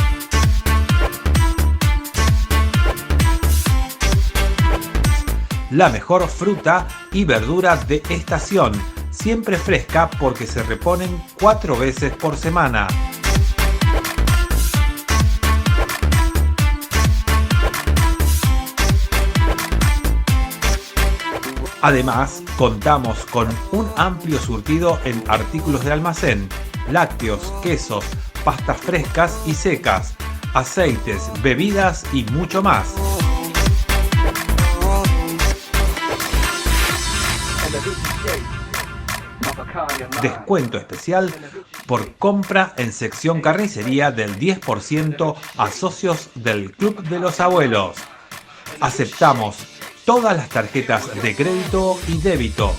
La mejor fruta y verdura de estación, siempre fresca porque se reponen 4 veces por semana. Además, contamos con un amplio surtido en artículos de almacén, lácteos, quesos, pastas frescas y secas, aceites, bebidas y mucho más. Descuento especial por compra en sección carnicería del 10% a socios del Club de los Abuelos. Aceptamos todas las tarjetas de crédito y débito.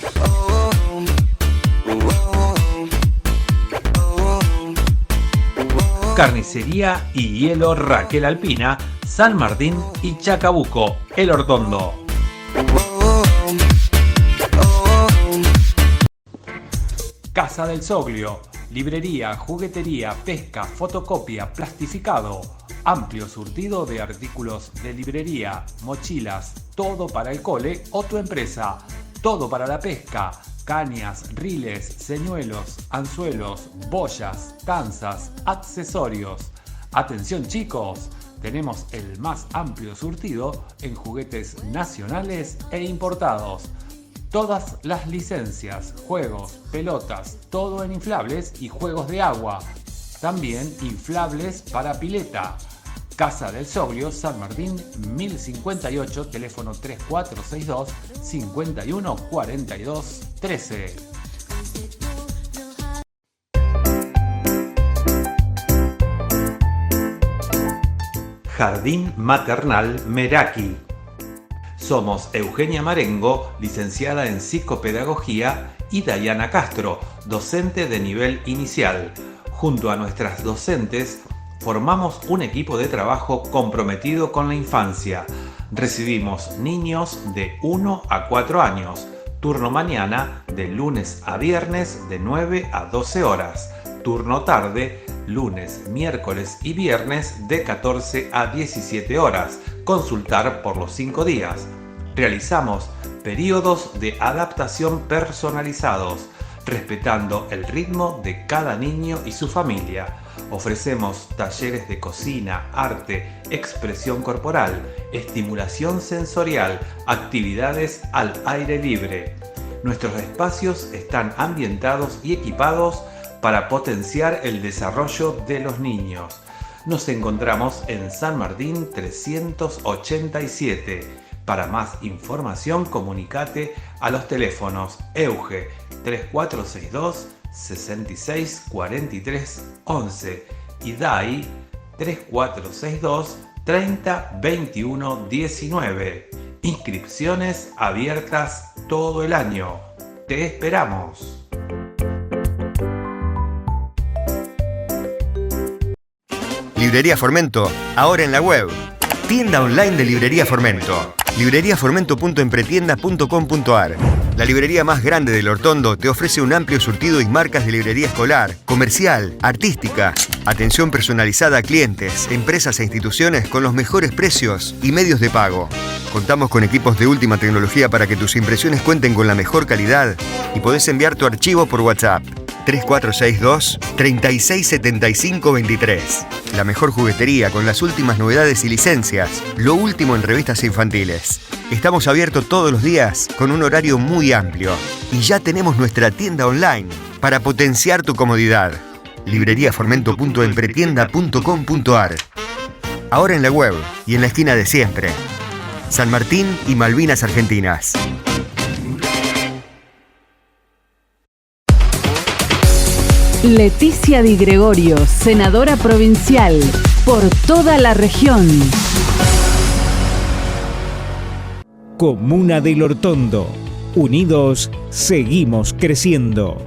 Carnicería y hielo Raquel Alpina, San Martín y Chacabuco, El Hortondo. Casa del Soglio, librería, juguetería, pesca, fotocopia, plastificado. amplio surtido de artículos de librería, mochilas, todo para el cole o tu empresa, todo para la pesca, cañas, riles, señuelos, anzuelos, boyas, tanzas, accesorios. Atención chicos, tenemos el más amplio surtido en juguetes nacionales e importados. Todas las licencias, juegos, pelotas, todo en inflables y juegos de agua. También inflables para pileta. Casa del Sogrio, San Martín, 1058, teléfono 3462 51 42 13. Jardín Maternal Meraki. Somos Eugenia Marengo, licenciada en Psicopedagogía, y Dayana Castro, docente de nivel inicial. Junto a nuestras docentes, formamos un equipo de trabajo comprometido con la infancia. Recibimos niños de 1 a 4 años. Turno mañana de lunes a viernes de 9 a 12 horas. Turno tarde, lunes, miércoles y viernes de 14 a 17 horas. Consultar por los 5 días. Realizamos periodos de adaptación personalizados, respetando el ritmo de cada niño y su familia. Ofrecemos talleres de cocina, arte, expresión corporal, estimulación sensorial, actividades al aire libre. Nuestros espacios están ambientados y equipados para potenciar el desarrollo de los niños. Nos encontramos en San Martín 387. Para más información, comunicate a los teléfonos EUGE 3462 66 43 11 y DAI 3462 30 21 19. Inscripciones abiertas todo el año. ¡Te esperamos! Librería Formento, ahora en la web. Tienda online de Librería Formento. libreriaformento.empretienda.com.ar. La librería más grande del Hortondo te ofrece un amplio surtido y marcas de librería escolar, comercial, artística. Atención personalizada a clientes, empresas e instituciones con los mejores precios y medios de pago. Contamos con equipos de última tecnología para que tus impresiones cuenten con la mejor calidad y podés enviar tu archivo por WhatsApp. 3462 367523. La mejor juguetería con las últimas novedades y licencias. Lo último en revistas infantiles. Estamos abiertos todos los días con un horario muy amplio. Y ya tenemos nuestra tienda online para potenciar tu comodidad. libreriaformento.empretienda.com.ar. Ahora en la web y en la esquina de siempre. San Martín y Malvinas Argentinas. Leticia Di Gregorio, senadora provincial, por toda la región. Comuna del Hortondo. Unidos, seguimos creciendo.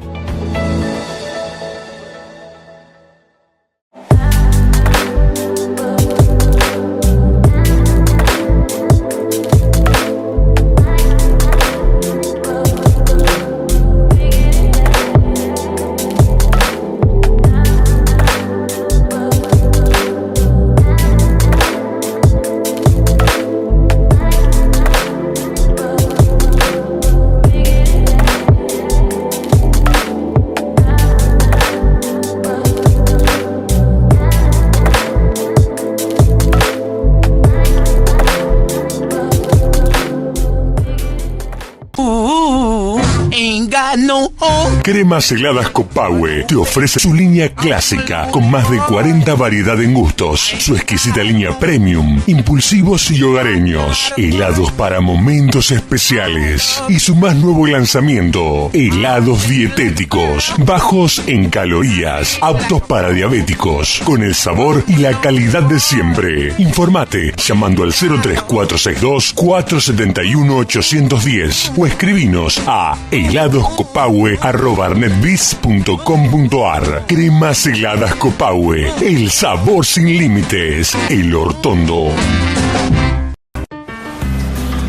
Cremas Heladas Copahue te ofrece su línea clásica con más de 40 variedad en gustos, su exquisita línea premium, impulsivos y hogareños, helados para momentos especiales y su más nuevo lanzamiento, helados dietéticos, bajos en calorías, aptos para diabéticos, con el sabor y la calidad de siempre. Informate llamando al 03462 471 810 o escribinos a heladoscopahue@arnetbiz.com.ar. Cremas Heladas Copahue, el sabor sin límites. El Hortondo.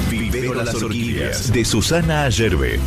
Vivero las orquídeas de Susana Ayerbe.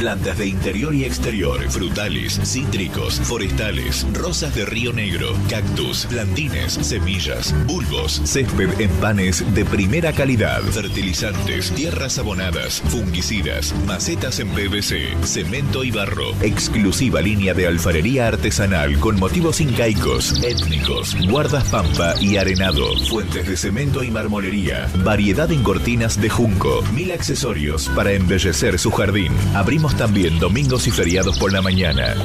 Plantas de interior y exterior, frutales, cítricos, forestales, rosas de Río Negro, cactus, plantines, semillas, bulbos, césped en panes de primera calidad, fertilizantes, tierras abonadas, fungicidas, macetas en PVC, cemento y barro. Exclusiva línea de alfarería artesanal con motivos incaicos, étnicos, guardas pampa y arenado, fuentes de cemento y marmolería, variedad en cortinas de junco, 1000 accesorios para embellecer su jardín. Abrimos también domingos y feriados por la mañana.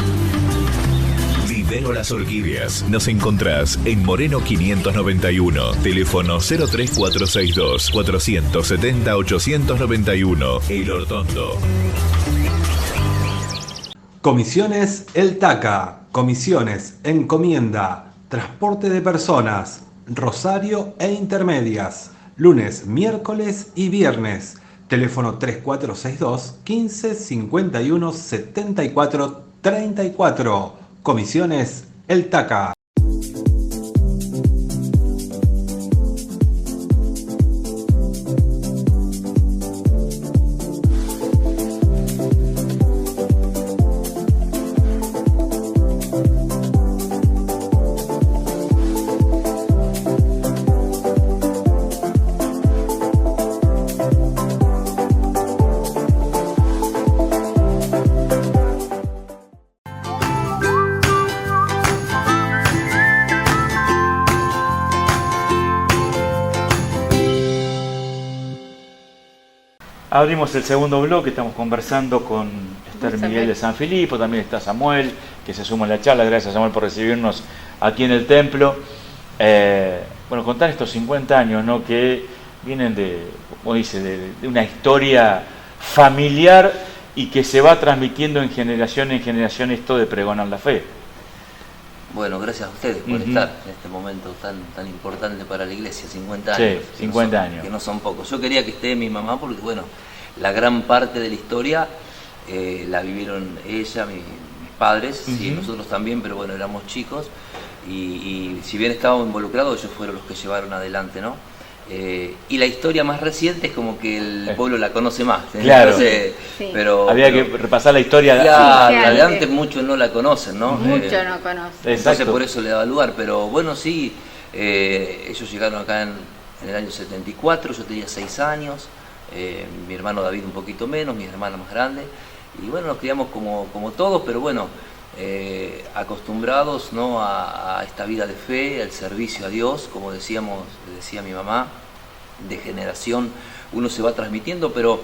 Vivero Las Orquídeas. Nos encontrás en Moreno 591. Teléfono 03462 470 891. El Hortondo. Comisiones El Taca. Comisiones, encomienda, transporte de personas, Rosario e intermedias. Lunes, miércoles y viernes. Teléfono 3462 15 51 74 34. Comisiones El Taca. Abrimos el segundo bloque, estamos conversando con Esther Miguel de San Filipo, también está Samuel, que se suma a la charla. Gracias, Samuel, por recibirnos aquí en el templo. Bueno, contar estos 50 años, ¿no?, que vienen de, como dice, de una historia familiar y que se va transmitiendo en generación esto de pregonar la fe. Bueno, gracias a ustedes por estar en este momento tan importante para la iglesia, 50 años. Sí, 50 años. Que no son pocos. Yo quería que esté mi mamá porque, bueno, la gran parte de la historia la vivieron ella, mis padres, y nosotros también, pero bueno, éramos chicos. Y si bien estábamos involucrados, ellos fueron los que llevaron adelante, ¿no? Y la historia más reciente es como que el pueblo la conoce más. Claro. Entonces, sí. Pero había que repasar la historia. La de antes muchos no la conocen, ¿no? Muchos no conocen. Entonces por eso le daba lugar. Pero bueno, sí, ellos llegaron acá en el año 74, yo tenía 6 años, mi hermano David un poquito menos, mi hermana más grande. Y bueno, nos criamos como todos, pero bueno, acostumbrados, ¿no?, a esta vida de fe, al servicio a Dios, como decía mi mamá, de generación uno se va transmitiendo, pero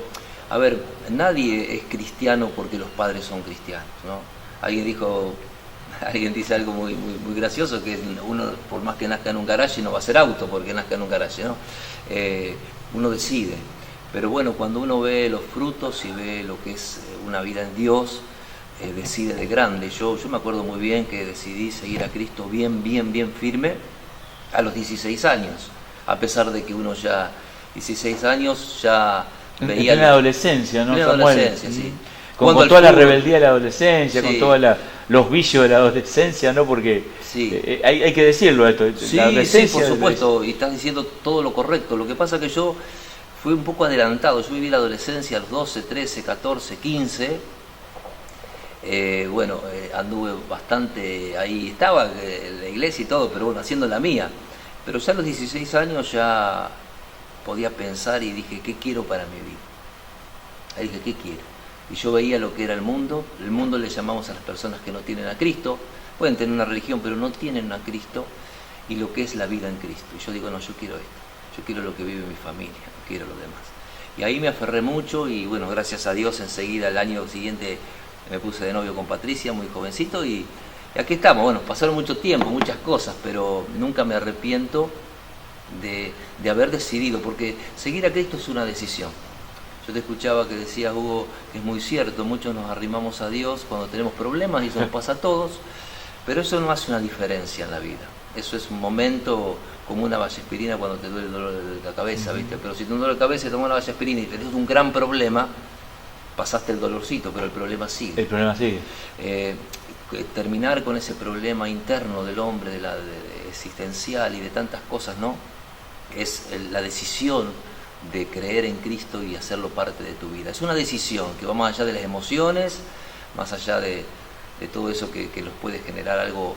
a ver, nadie es cristiano porque los padres son cristianos, ¿no? Alguien dice algo muy gracioso, que uno, por más que nazca en un garaje, no va a ser auto porque nazca en un garaje, ¿no? Uno decide, pero bueno, cuando uno ve los frutos y ve lo que es una vida en Dios, decide de grande. Yo me acuerdo muy bien que decidí seguir a Cristo bien firme a los 16 años, a pesar de que uno ya 16 años ya veía... En la adolescencia, ¿no, Samuel? Adolescencia, sí. Con toda la rebeldía de la adolescencia, sí, con todos los vicios de la adolescencia, ¿no? Porque sí, hay que decirlo esto. Sí, la adolescencia, sí, por supuesto, y estás diciendo todo lo correcto. Lo que pasa es que yo fui un poco adelantado. Yo viví la adolescencia a los 12, 13, 14, 15... anduve bastante, ahí estaba en la iglesia y todo, pero bueno, haciendo la mía. Pero ya a los 16 años ya podía pensar y dije, ¿qué quiero para mi vida? Ahí dije, ¿qué quiero? Y yo veía lo que era el mundo le llamamos a las personas que no tienen a Cristo, pueden tener una religión pero no tienen a Cristo, y lo que es la vida en Cristo. Y yo digo, no, yo quiero esto, yo quiero lo que vive mi familia, no quiero lo demás. Y ahí me aferré mucho y bueno, gracias a Dios enseguida el año siguiente me puse de novio con Patricia, muy jovencito, y aquí estamos. Bueno, pasaron mucho tiempo, muchas cosas, pero nunca me arrepiento de haber decidido, porque seguir a Cristo es una decisión. Yo te escuchaba que decías, Hugo, que es muy cierto, muchos nos arrimamos a Dios cuando tenemos problemas y eso nos pasa a todos, pero eso no hace una diferencia en la vida. Eso es un momento como una vallaspirina cuando te duele el dolor de la cabeza, ¿viste? Pero si te duele la cabeza y tomas la vallaspirina y tenés un gran problema, pasaste el dolorcito, pero el problema sigue. El problema sigue. Terminar con ese problema interno del hombre, de existencial y de tantas cosas, ¿no? Es la decisión de creer en Cristo y hacerlo parte de tu vida. Es una decisión que va más allá de las emociones, más allá de todo eso que los puede generar algo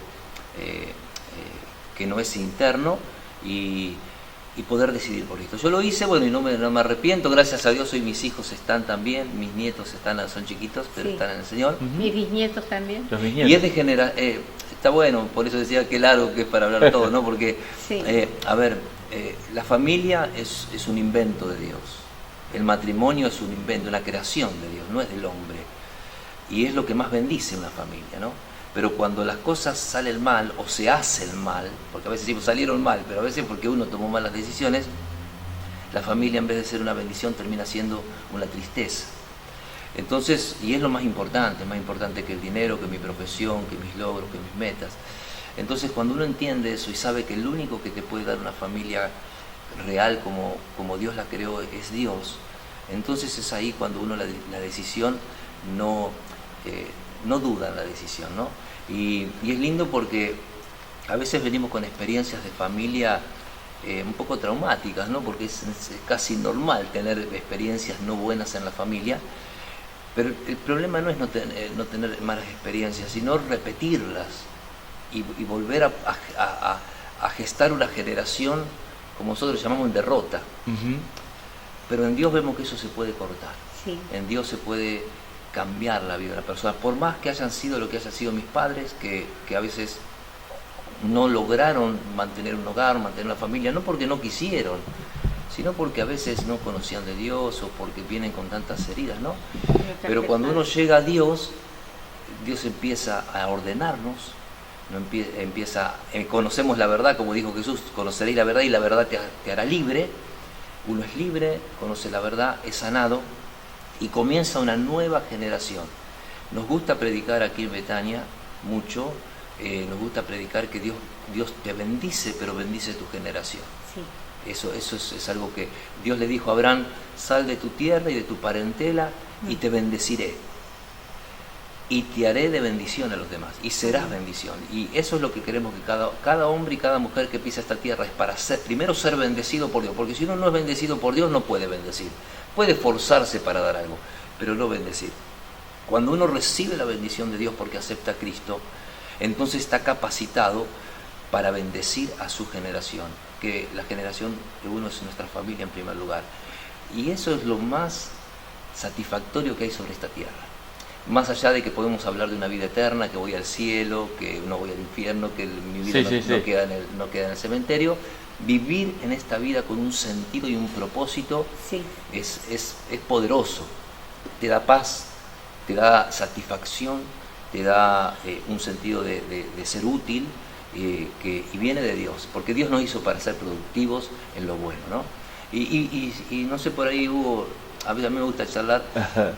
que no es interno, y poder decidir por esto. Yo lo hice, bueno, y no me arrepiento, gracias a Dios hoy mis hijos están también, mis nietos son chiquitos, pero están en el Señor. Mis bisnietos también. Los bisnietos. Y es de está bueno, por eso decía que largo que es para hablar todo, ¿no? Porque, la familia es un invento de Dios. El matrimonio es un invento, una creación de Dios, no es del hombre. Y es lo que más bendice una familia, ¿no? Pero cuando las cosas salen mal o se hacen mal, porque a veces sí salieron mal, pero a veces porque uno tomó malas decisiones, la familia en vez de ser una bendición termina siendo una tristeza. Entonces, y es lo más importante que el dinero, que mi profesión, que mis logros, que mis metas. Entonces, cuando uno entiende eso y sabe que el único que te puede dar una familia real como Dios la creó es Dios, entonces es ahí cuando uno la decisión no duda en la decisión, ¿no? Y es lindo porque a veces venimos con experiencias de familia un poco traumáticas, ¿no? Porque es casi normal tener experiencias no buenas en la familia, pero el problema no es no tener malas experiencias, sino repetirlas y volver a gestar una generación, como nosotros llamamos, en derrota. Uh-huh. Pero en Dios vemos que eso se puede cortar. Sí. En Dios se puede cambiar la vida de la persona, por más que hayan sido lo que hayan sido mis padres, que a veces no lograron mantener un hogar, mantener una familia, no porque no quisieron, sino porque a veces no conocían de Dios o porque vienen con tantas heridas, ¿no? Pero cuando uno llega a Dios, Dios empieza a ordenarnos, conocemos la verdad, como dijo Jesús, conoceréis la verdad y la verdad te hará libre. Uno es libre, conoce la verdad, es sanado, y comienza una nueva generación. Nos gusta predicar aquí en Betania mucho, nos gusta predicar que Dios te bendice, pero bendice tu generación. Sí. Eso es algo que Dios le dijo a Abraham: sal de tu tierra y de tu parentela y te bendeciré. Y te haré de bendición a los demás, y serás bendición. Y eso es lo que queremos que cada hombre y cada mujer que pisa esta tierra es para primero ser bendecido por Dios, porque si uno no es bendecido por Dios no puede bendecir. Puede esforzarse para dar algo, pero no bendecir. Cuando uno recibe la bendición de Dios porque acepta a Cristo, entonces está capacitado para bendecir a su generación, que la generación de uno es nuestra familia en primer lugar. Y eso es lo más satisfactorio que hay sobre esta tierra. Más allá de que podemos hablar de una vida eterna, que voy al cielo, que no voy al infierno, que mi vida no queda en el cementerio, vivir en esta vida con un sentido y un propósito es poderoso. Te da paz, te da satisfacción, te da un sentido de ser útil, y viene de Dios, porque Dios nos hizo para ser productivos en lo bueno, ¿no? Y no sé, por ahí hubo... A mí me gusta charlar,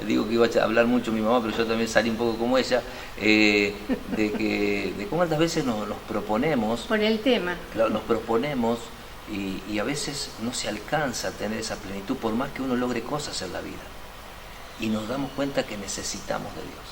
digo que iba a hablar mucho mi mamá, pero yo también salí un poco como ella, de cuántas veces nos proponemos... Por el tema. Claro, nos proponemos y a veces no se alcanza a tener esa plenitud, por más que uno logre cosas en la vida. Y nos damos cuenta que necesitamos de Dios.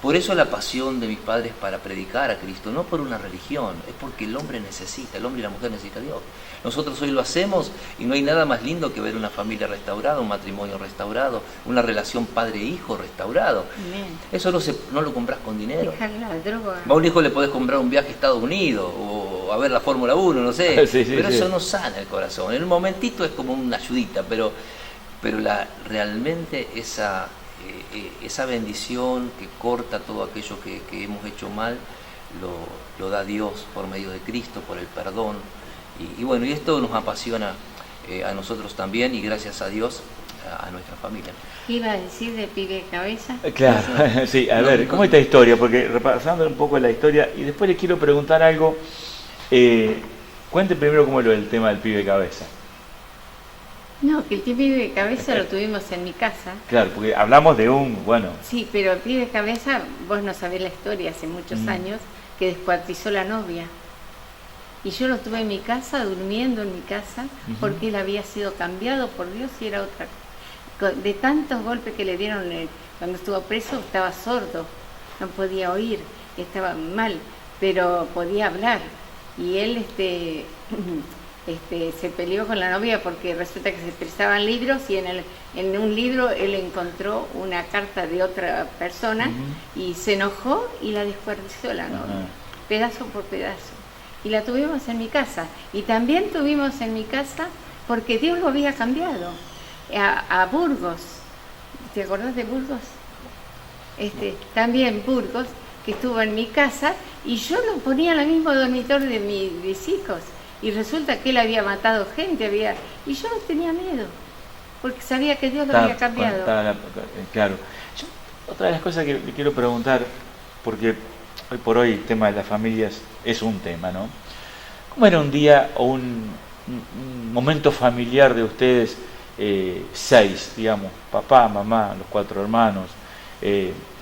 Por eso la pasión de mis padres para predicar a Cristo, no por una religión, es porque el hombre necesita, el hombre y la mujer necesitan a Dios. Nosotros hoy lo hacemos y no hay nada más lindo que ver una familia restaurada, un matrimonio restaurado, una relación padre-hijo restaurado. Amén. Eso no lo compras con dinero. Dejar la droga. A un hijo le podés comprar un viaje a Estados Unidos o a ver la Fórmula 1, no sé, pero eso no sana el corazón. En un momentito es como una ayudita, pero realmente esa bendición que corta todo aquello que hemos hecho mal, lo da Dios por medio de Cristo, por el perdón. Y bueno, y esto nos apasiona a nosotros también, y gracias a Dios, a nuestra familia. ¿Qué iba a decir de Pibe Cabeza? Claro, sí, a ver, ¿cómo es esta historia? Porque repasando un poco la historia, y después les quiero preguntar algo, cuente primero cómo es el tema del Pibe Cabeza. No, que el Pibe Cabeza lo tuvimos en mi casa. Claro, porque hablamos de bueno... Sí, pero el Pibe Cabeza, vos no sabés la historia, hace muchos años, que descuartizó la novia. Y yo lo tuve en mi casa, durmiendo en mi casa, porque él había sido cambiado por Dios y era otra. De tantos golpes que le dieron cuando estuvo preso, estaba sordo, no podía oír, estaba mal, pero podía hablar. Y él se peleó con la novia porque resulta que se prestaban libros y en un libro él encontró una carta de otra persona y se enojó y la descuartizó la novia, pedazo por pedazo. Y la tuvimos en mi casa. Y también tuvimos en mi casa porque Dios lo había cambiado. A Burgos. ¿Te acordás de Burgos? También Burgos, que estuvo en mi casa y yo lo ponía en el mismo dormitorio de mis hijos. Y resulta que él había matado gente, y yo no tenía miedo, porque sabía que Dios lo había cambiado. Claro. Otra de las cosas que le quiero preguntar, porque hoy por hoy el tema de las familias es un tema, ¿no? ¿Cómo era un día o un momento familiar de ustedes, 6, digamos, papá, mamá, los 4 hermanos?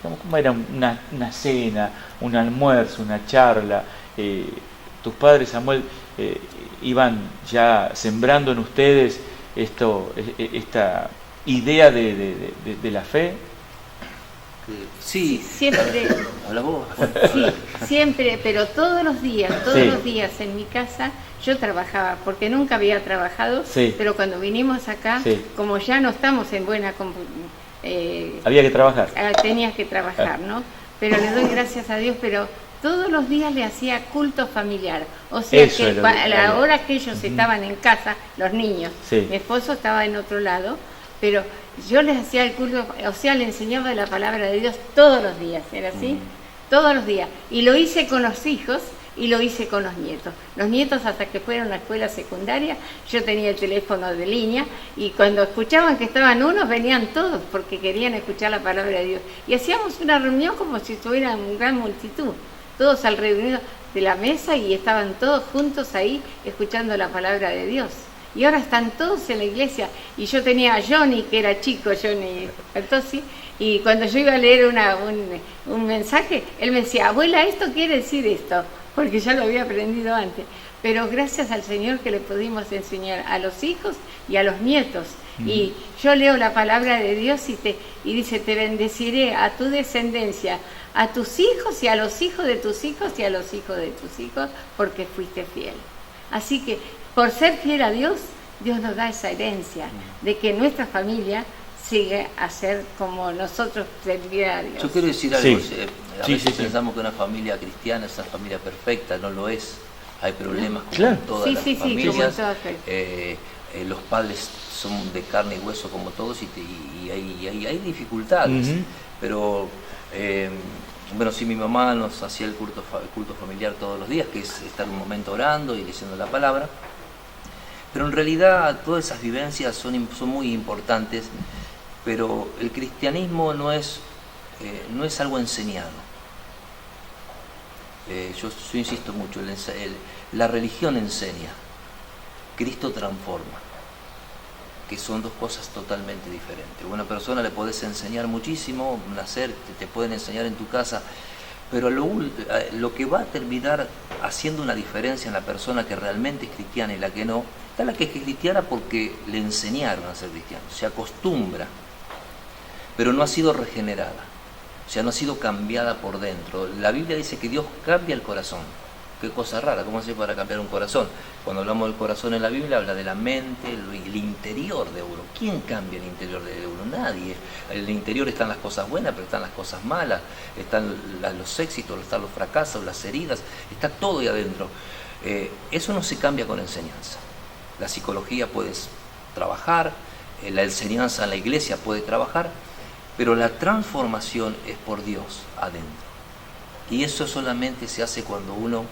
¿Cómo era una cena, un almuerzo, una charla? ¿Tus padres, Samuel, iban ya sembrando en ustedes esta idea de la fe? Sí, siempre. Habla vos. Sí, siempre, pero todos los días en mi casa yo trabajaba, porque nunca había trabajado, pero cuando vinimos acá, como ya no estamos en buena había que trabajar. Tenías que trabajar, ¿no? Pero le doy gracias a Dios, pero todos los días le hacía culto familiar. O sea que a la hora que ellos estaban en casa, los niños, mi esposo estaba en otro lado, pero yo les hacía el culto, o sea, le enseñaba la palabra de Dios todos los días, ¿era así? Todos los días. Y lo hice con los hijos y lo hice con los nietos. Los nietos hasta que fueron a la escuela secundaria, yo tenía el teléfono de línea y cuando escuchaban que estaban unos, venían todos porque querían escuchar la palabra de Dios. Y hacíamos una reunión como si estuvieran una gran multitud, todos alrededor de la mesa y estaban todos juntos ahí escuchando la palabra de Dios. Y ahora están todos en la iglesia. Y yo tenía a Johnny, que era chico, Johnny Bertossi, y cuando yo iba a leer un mensaje, él me decía, abuela, esto quiere decir esto, porque ya lo había aprendido antes. Pero gracias al Señor que le pudimos enseñar a los hijos y a los nietos. Y yo leo la palabra de Dios y dice, te bendeciré a tu descendencia, a tus hijos y a los hijos de tus hijos y a los hijos de tus hijos, porque fuiste fiel. Así que, por ser fiel a Dios, Dios nos da esa herencia de que nuestra familia sigue a ser como nosotros servir a Dios. Yo quiero decir algo. A veces pensamos que una familia cristiana es una familia perfecta, no lo es. Hay problemas como todas las familias. Los padres son de carne y hueso como todos y hay dificultades. Pero bueno, sí, mi mamá nos hacía el culto familiar todos los días, que es estar un momento orando y leyendo la palabra. Pero en realidad todas esas vivencias son muy importantes, pero el cristianismo no es algo enseñado. Yo insisto mucho, la religión enseña, Cristo transforma, que son dos cosas totalmente diferentes. A una persona le podés enseñar muchísimo, te pueden enseñar en tu casa, pero lo que va a terminar haciendo una diferencia en la persona que realmente es cristiana y la que no, está la que es cristiana porque le enseñaron a ser cristiano, se acostumbra, pero no ha sido regenerada, o sea, no ha sido cambiada por dentro. La Biblia dice que Dios cambia el corazón. Qué cosa rara, ¿cómo hace para cambiar un corazón? Cuando hablamos del corazón en la Biblia, habla de la mente, el interior de uno. ¿Quién cambia el interior de uno? Nadie. En el interior están las cosas buenas, pero están las cosas malas, están los éxitos, están los fracasos, las heridas, está todo ahí adentro. Eso no se cambia con enseñanza. La psicología puede trabajar, la enseñanza en la iglesia puede trabajar, pero la transformación es por Dios adentro. Y eso solamente se hace cuando uno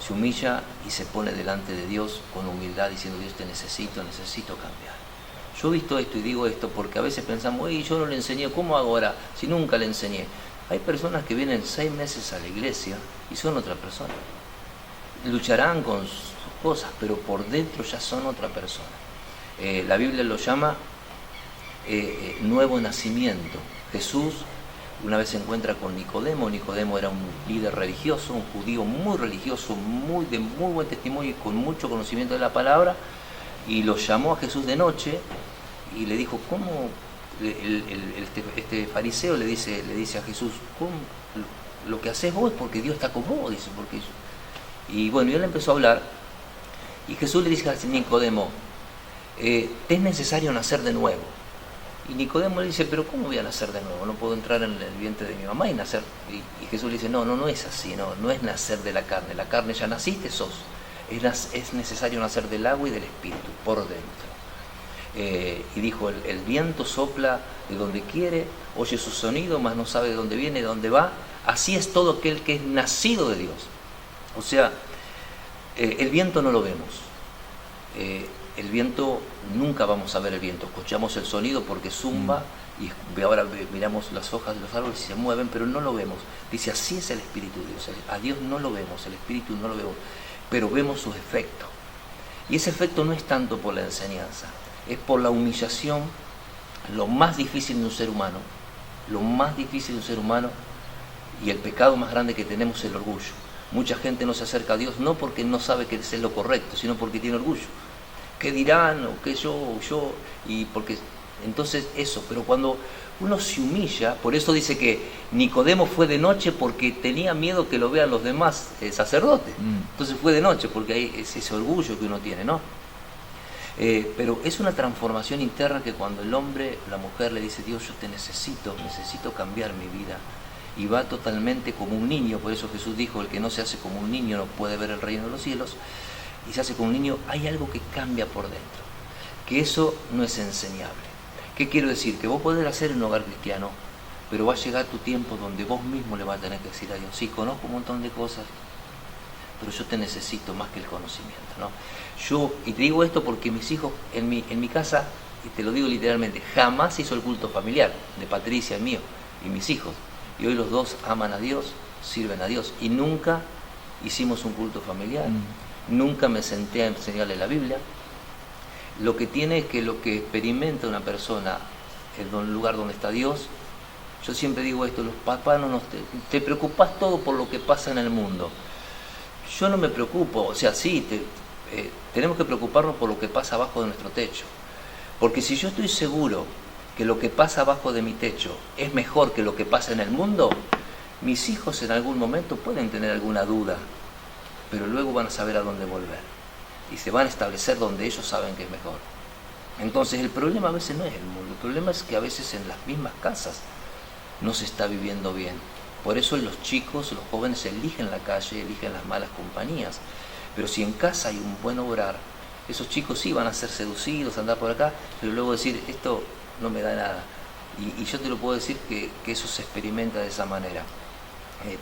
se humilla y se pone delante de Dios con humildad diciendo, Dios, te necesito cambiar. Yo he visto esto y digo esto porque a veces pensamos, yo no le enseñé, ¿cómo hago ahora si nunca le enseñé? Hay personas que vienen 6 meses a la iglesia y son otra persona. Lucharán con sus cosas, pero por dentro ya son otra persona. La Biblia lo llama nuevo nacimiento. Jesús una vez se encuentra con Nicodemo. Nicodemo era un líder religioso, un judío muy religioso, de muy buen testimonio y con mucho conocimiento de la palabra, y lo llamó a Jesús de noche y le dijo, ¿cómo? Este fariseo le dice a Jesús, ¿cómo? Lo que haces vos es porque Dios está con vos, dice, porque... Y bueno, y él empezó a hablar Y Jesús le dice a Nicodemo, te es necesario nacer de nuevo. Y Nicodemo le dice, pero ¿cómo voy a nacer de nuevo? No puedo entrar en el vientre de mi mamá y nacer. Y Jesús le dice, no es así, no es nacer de la carne ya naciste, sos. Es necesario nacer del agua y del espíritu, por dentro. Y dijo, el viento sopla de donde quiere, oye su sonido, mas no sabe de dónde viene, de dónde va. Así es todo aquel que es nacido de Dios. O sea, el viento no lo vemos. El viento, nunca vamos a ver el viento. Escuchamos el sonido porque zumba y ahora miramos las hojas de los árboles y se mueven, pero no lo vemos. Dice, así es el Espíritu de Dios. A Dios no lo vemos, el Espíritu no lo vemos, pero vemos su efecto. Y ese efecto no es tanto por la enseñanza, es por la humillación. Lo más difícil de un ser humano, lo más difícil de un ser humano y el pecado más grande que tenemos es el orgullo. Mucha gente no se acerca a Dios no porque no sabe que es lo correcto, sino porque tiene orgullo. ¿Qué dirán? ¿O qué yo? Y porque entonces eso, pero cuando uno se humilla, por eso dice que Nicodemo fue de noche porque tenía miedo que lo vean los demás sacerdotes. Entonces fue de noche porque hay ese orgullo que uno tiene, ¿no? Pero es una transformación interna que cuando el hombre, la mujer le dice, Dios, yo te necesito cambiar mi vida. Y va totalmente como un niño, por eso Jesús dijo, el que no se hace como un niño no puede ver el reino de los cielos, y se hace como un niño, hay algo que cambia por dentro, que eso no es enseñable. ¿Qué quiero decir? Que vos podés hacer en un hogar cristiano, pero va a llegar tu tiempo donde vos mismo le vas a tener que decir a Dios, sí, conozco un montón de cosas, pero yo te necesito más que el conocimiento, ¿no? Y te digo esto porque mis hijos, en mi casa, y te lo digo literalmente, jamás hizo el culto familiar, de Patricia, el mío, y mis hijos. Y hoy los dos aman a Dios, sirven a Dios, y nunca hicimos un culto familiar, nunca me senté a enseñarle la Biblia. Lo que tiene es que lo que experimenta una persona en un lugar donde está Dios, yo siempre digo esto, los papás te preocupás todo por lo que pasa en el mundo. Yo no me preocupo, o sea, sí, tenemos que preocuparnos por lo que pasa abajo de nuestro techo, porque si yo estoy seguro que lo que pasa abajo de mi techo es mejor que lo que pasa en el mundo, mis hijos en algún momento pueden tener alguna duda, pero luego van a saber a dónde volver y se van a establecer donde ellos saben que es mejor. Entonces el problema a veces no es el mundo, el problema es que a veces en las mismas casas no se está viviendo bien. Por eso los chicos, los jóvenes eligen la calle, eligen las malas compañías, pero si en casa hay un buen obrar, esos chicos sí van a ser seducidos, andar por acá, pero luego decir, esto no me da nada. Y yo te lo puedo decir que eso se experimenta de esa manera.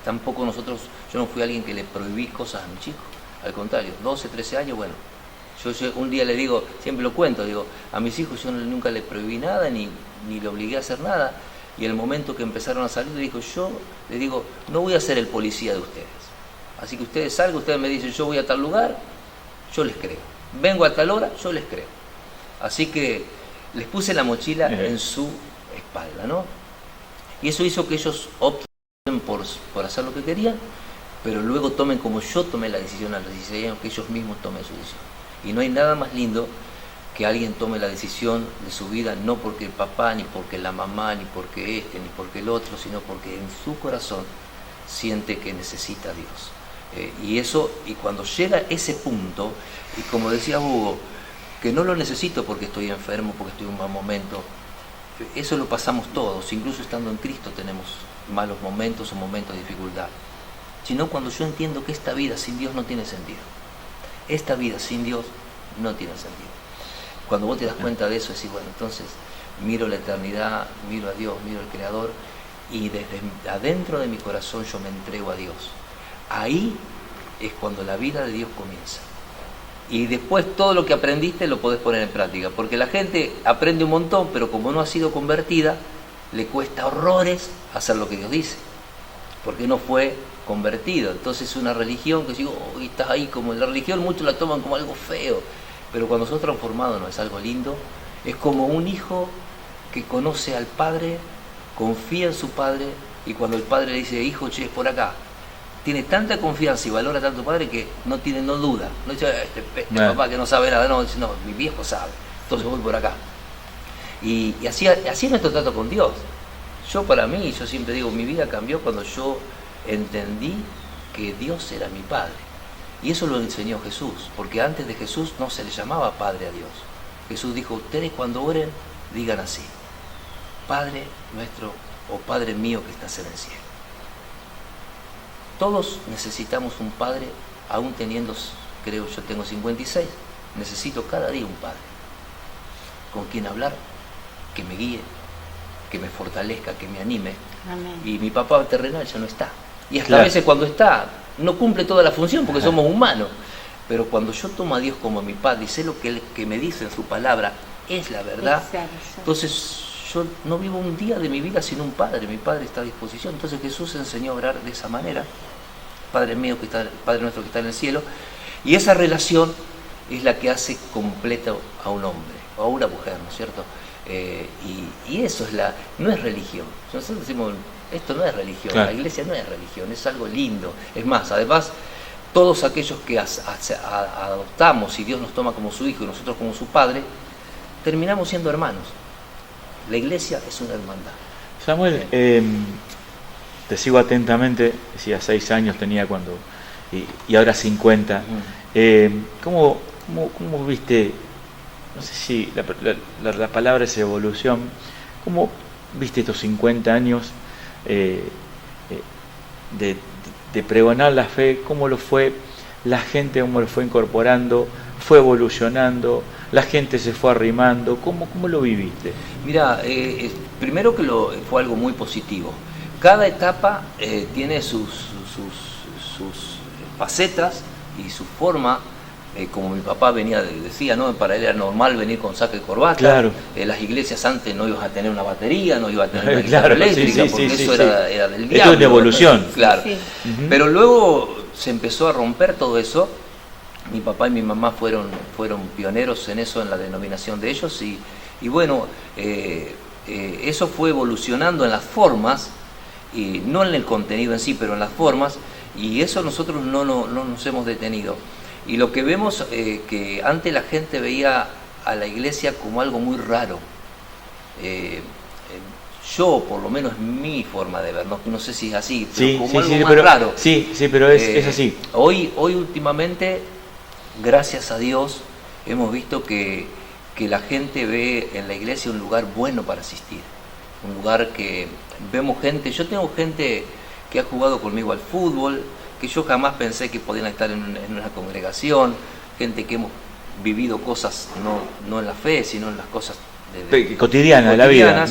Tampoco yo no fui alguien que le prohibí cosas a mi chico, al contrario, 12, 13 años, bueno, yo un día le digo, siempre lo cuento, digo, a mis hijos yo nunca le prohibí nada, ni le obligué a hacer nada, y el momento que empezaron a salir, yo le digo, no voy a ser el policía de ustedes, así que ustedes salgan, ustedes me dicen, yo voy a tal lugar, yo les creo, vengo a tal hora, yo les creo, así que les puse la mochila en su espalda, ¿no? Y eso hizo que ellos opten por hacer lo que querían, pero luego tomen como yo tomé la decisión a los 16 años, que ellos mismos tomen su decisión. Y no hay nada más lindo que alguien tome la decisión de su vida, no porque el papá, ni porque la mamá, ni porque ni porque el otro, sino porque en su corazón siente que necesita a Dios. Y cuando llega ese punto, y como decía Hugo, que no lo necesito porque estoy enfermo, porque estoy en un mal momento, eso lo pasamos todos, incluso estando en Cristo tenemos malos momentos o momentos de dificultad, sino cuando yo entiendo que esta vida sin Dios no tiene sentido. Esta vida sin Dios no tiene sentido. Cuando vos te das cuenta de eso, decís, bueno, entonces miro la eternidad, miro a Dios, miro al Creador, y desde adentro de mi corazón yo me entrego a Dios. Ahí es cuando la vida de Dios comienza. Y después todo lo que aprendiste lo podés poner en práctica, porque la gente aprende un montón, pero como no ha sido convertida, le cuesta horrores hacer lo que Dios dice, porque no fue convertido. Entonces una religión que digo, oh, estás ahí, como la religión muchos la toman como algo feo, pero cuando sos transformado no es algo lindo, es como un hijo que conoce al padre, confía en su padre, y cuando el padre le dice, hijo, che, es por acá, tiene tanta confianza y valora tanto al padre que no duda, no dice, este papá que no sabe nada, no, dice, no, mi viejo sabe, entonces voy por acá. Y así es nuestro trato con Dios. Yo siempre digo, mi vida cambió cuando yo entendí que Dios era mi Padre. Y eso lo enseñó Jesús, porque antes de Jesús no se le llamaba Padre a Dios. Jesús dijo, ustedes cuando oren, digan así, Padre nuestro o Padre mío que estás en el cielo. Todos necesitamos un Padre, aún teniendo, creo yo tengo 56, necesito cada día un Padre, con quien hablar, que me guíe, que me fortalezca, que me anime. Amén. Y mi papá terrenal ya no está. Y hasta a veces cuando está, no cumple toda la función porque somos humanos. Pero cuando yo tomo a Dios como mi Padre y sé lo que Él que me dice en su palabra es la verdad, entonces yo no vivo un día de mi vida sin un Padre. Mi Padre está a disposición. Entonces Jesús enseñó a orar de esa manera. Padre mío, Padre nuestro que está en el cielo. Y esa relación es la que hace completo a un hombre o a una mujer, ¿no es cierto? Y eso es no es religión. Nosotros decimos, esto no es religión, claro. La iglesia no es religión, es algo lindo. Es más, además, todos aquellos que adoptamos y Dios nos toma como su hijo y nosotros como su padre, terminamos siendo hermanos. La iglesia es una hermandad. Samuel, te sigo atentamente, decía 6 años tenía cuando, y ahora 50. ¿Cómo viste, no sé si la palabra es evolución, cómo viste estos 50 años de pregonar la fe? ¿Cómo lo fue la gente, cómo lo fue incorporando, fue evolucionando, la gente se fue arrimando? ¿Cómo lo viviste? Mira, primero que fue algo muy positivo. Cada etapa tiene sus facetas y su forma. Como mi papá decía, ¿no? Para él era normal venir con saco y corbata. Claro. Las iglesias antes no ibas a tener una batería, no ibas a tener una guitarra eléctrica, porque eso era del diablo. Esto es una evolución. Claro. Sí. Pero luego se empezó a romper todo eso. Mi papá y mi mamá fueron pioneros en eso, en la denominación de ellos, y bueno, eso fue evolucionando en las formas, y no en el contenido en sí, pero en las formas, y eso nosotros no nos hemos detenido. Y lo que vemos, que antes la gente veía a la iglesia como algo muy raro. Yo, por lo menos mi forma de ver, no sé si es así, pero como algo más raro. Sí, pero es así. Hoy últimamente, gracias a Dios, hemos visto que la gente ve en la iglesia un lugar bueno para asistir. Un lugar que vemos gente, yo tengo gente que ha jugado conmigo al fútbol, que yo jamás pensé que podían estar en una congregación, gente que hemos vivido cosas no en la fe, sino en las cosas cotidianas de la vida.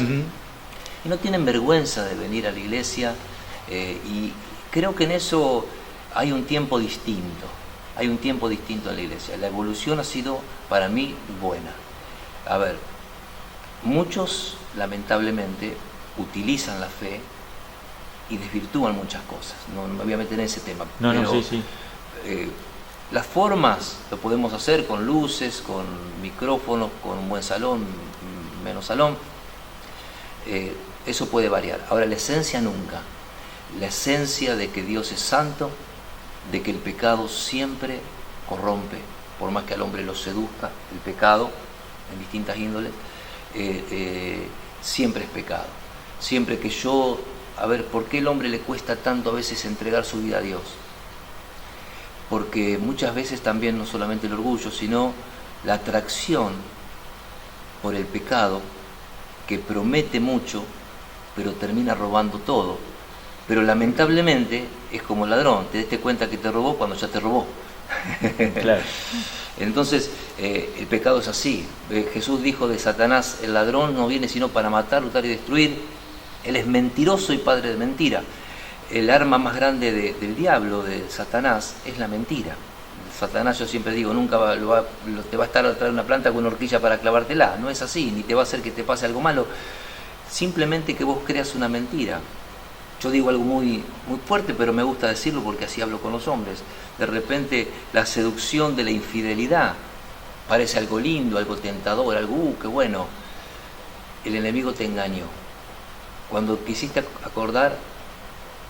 Y no tienen vergüenza de venir a la iglesia, y creo que en eso hay un tiempo distinto, en la iglesia. La evolución ha sido para mí buena. A ver, muchos lamentablemente utilizan la fe y desvirtúan muchas cosas. No me voy a meter en ese tema. Sí. Las formas lo podemos hacer con luces, con micrófonos, con un buen salón, menos salón. Eso puede variar. Ahora, la esencia nunca. La esencia de que Dios es santo, de que el pecado siempre corrompe, por más que al hombre lo seduzca, el pecado en distintas índoles, siempre es pecado. Siempre que yo... A ver, ¿por qué al hombre le cuesta tanto a veces entregar su vida a Dios? Porque muchas veces también no solamente el orgullo, sino la atracción por el pecado, que promete mucho, pero termina robando todo. Pero lamentablemente es como ladrón, te diste cuenta que te robó cuando ya te robó. Claro. Entonces, el pecado es así. Jesús dijo de Satanás, el ladrón no viene sino para matar, hurtar y destruir. Él es mentiroso y padre de mentira. El arma más grande del diablo, de Satanás, es la mentira. Satanás, yo siempre digo, nunca te va a estar a traer una planta con una horquilla para clavártela. No es así, ni te va a hacer que te pase algo malo. Simplemente que vos creas una mentira. Yo digo algo muy, muy fuerte, pero me gusta decirlo porque así hablo con los hombres. De repente, la seducción de la infidelidad parece algo lindo, algo tentador, algo, qué bueno. El enemigo te engañó. Cuando quisiste acordar,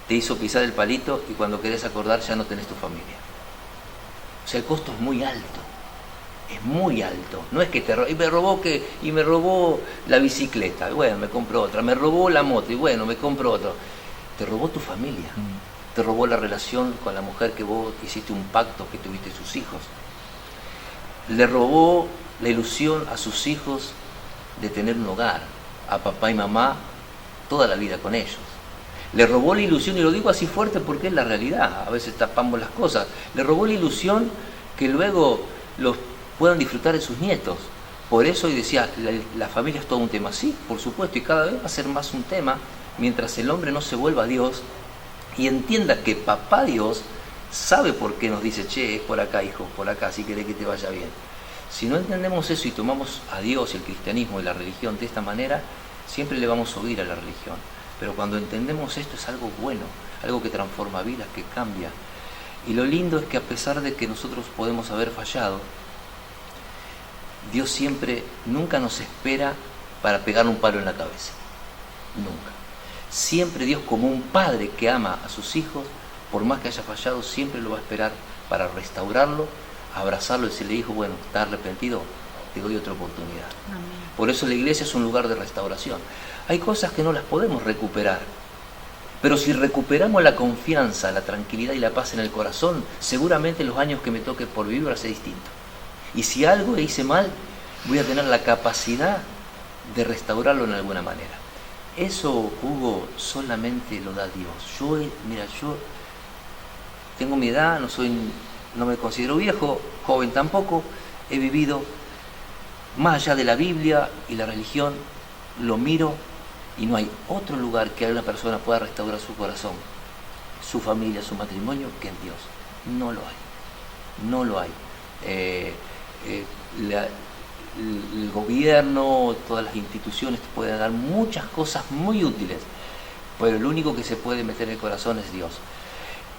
te hizo pisar el palito, y cuando querés acordar ya no tenés tu familia. O sea, el costo es muy alto. Es muy alto. No es que me robó la bicicleta, y bueno, me compro otra. Me robó la moto, y bueno, me compro otra. Te robó tu familia. te robó la relación con la mujer que vos hiciste un pacto, que tuviste sus hijos. Le robó la ilusión a sus hijos de tener un hogar, a papá y mamá, toda la vida con ellos. Le robó la ilusión, y lo digo así fuerte porque es la realidad, a veces tapamos las cosas. Le robó la ilusión que luego los puedan disfrutar de sus nietos. Por eso, y decía, la familia es todo un tema. Sí, por supuesto, y cada vez va a ser más un tema mientras el hombre no se vuelva a Dios y entienda que papá Dios sabe por qué nos dice, che, es por acá, hijo, por acá, si querés que te vaya bien. Si no entendemos eso y tomamos a Dios y el cristianismo y la religión de esta manera, siempre le vamos a oír a la religión. Pero cuando entendemos esto es algo bueno, algo que transforma vidas, que cambia. Y lo lindo es que a pesar de que nosotros podemos haber fallado, Dios siempre, nunca nos espera para pegar un palo en la cabeza. Nunca. Siempre Dios, como un padre que ama a sus hijos, por más que haya fallado, siempre lo va a esperar para restaurarlo, abrazarlo y decirle, hijo, bueno, ¿estás arrepentido? Te doy otra oportunidad. Amén. Por eso la iglesia es un lugar de restauración. Hay cosas que no las podemos recuperar, pero si recuperamos la confianza, la tranquilidad y la paz en el corazón, seguramente los años que me toque por vivir va a ser distinto. Y si algo hice mal, voy a tener la capacidad de restaurarlo en alguna manera. Eso, Hugo, solamente lo da Dios. Yo tengo mi edad, no me considero viejo, joven tampoco, he vivido más allá de la Biblia y la religión, lo miro y no hay otro lugar que una persona pueda restaurar su corazón, su familia, su matrimonio, que en Dios. No lo hay, no lo hay. El gobierno, todas las instituciones te pueden dar muchas cosas muy útiles, pero el único que se puede meter en el corazón es Dios.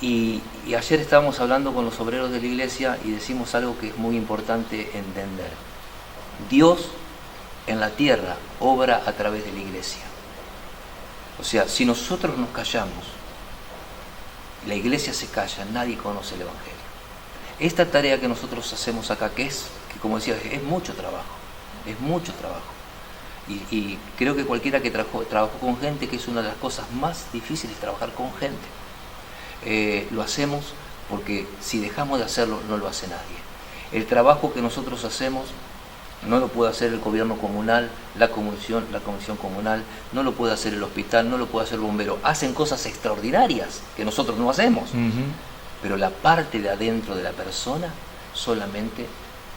Y ayer estábamos hablando con los obreros de la iglesia y decimos algo que es muy importante entender. Dios en la tierra obra a través de la iglesia. O sea, si nosotros nos callamos, la iglesia se calla, nadie conoce el Evangelio. Esta tarea que nosotros hacemos acá, que como decía, es mucho trabajo, es mucho trabajo. Y creo que cualquiera que trabajó con gente, que es una de las cosas más difíciles, trabajar con gente. Lo hacemos porque si dejamos de hacerlo, no lo hace nadie. El trabajo que nosotros hacemos no lo puede hacer el gobierno comunal, la comisión comunal, no lo puede hacer el hospital, no lo puede hacer el bombero. Hacen cosas extraordinarias que nosotros no hacemos. Pero la parte de adentro de la persona, solamente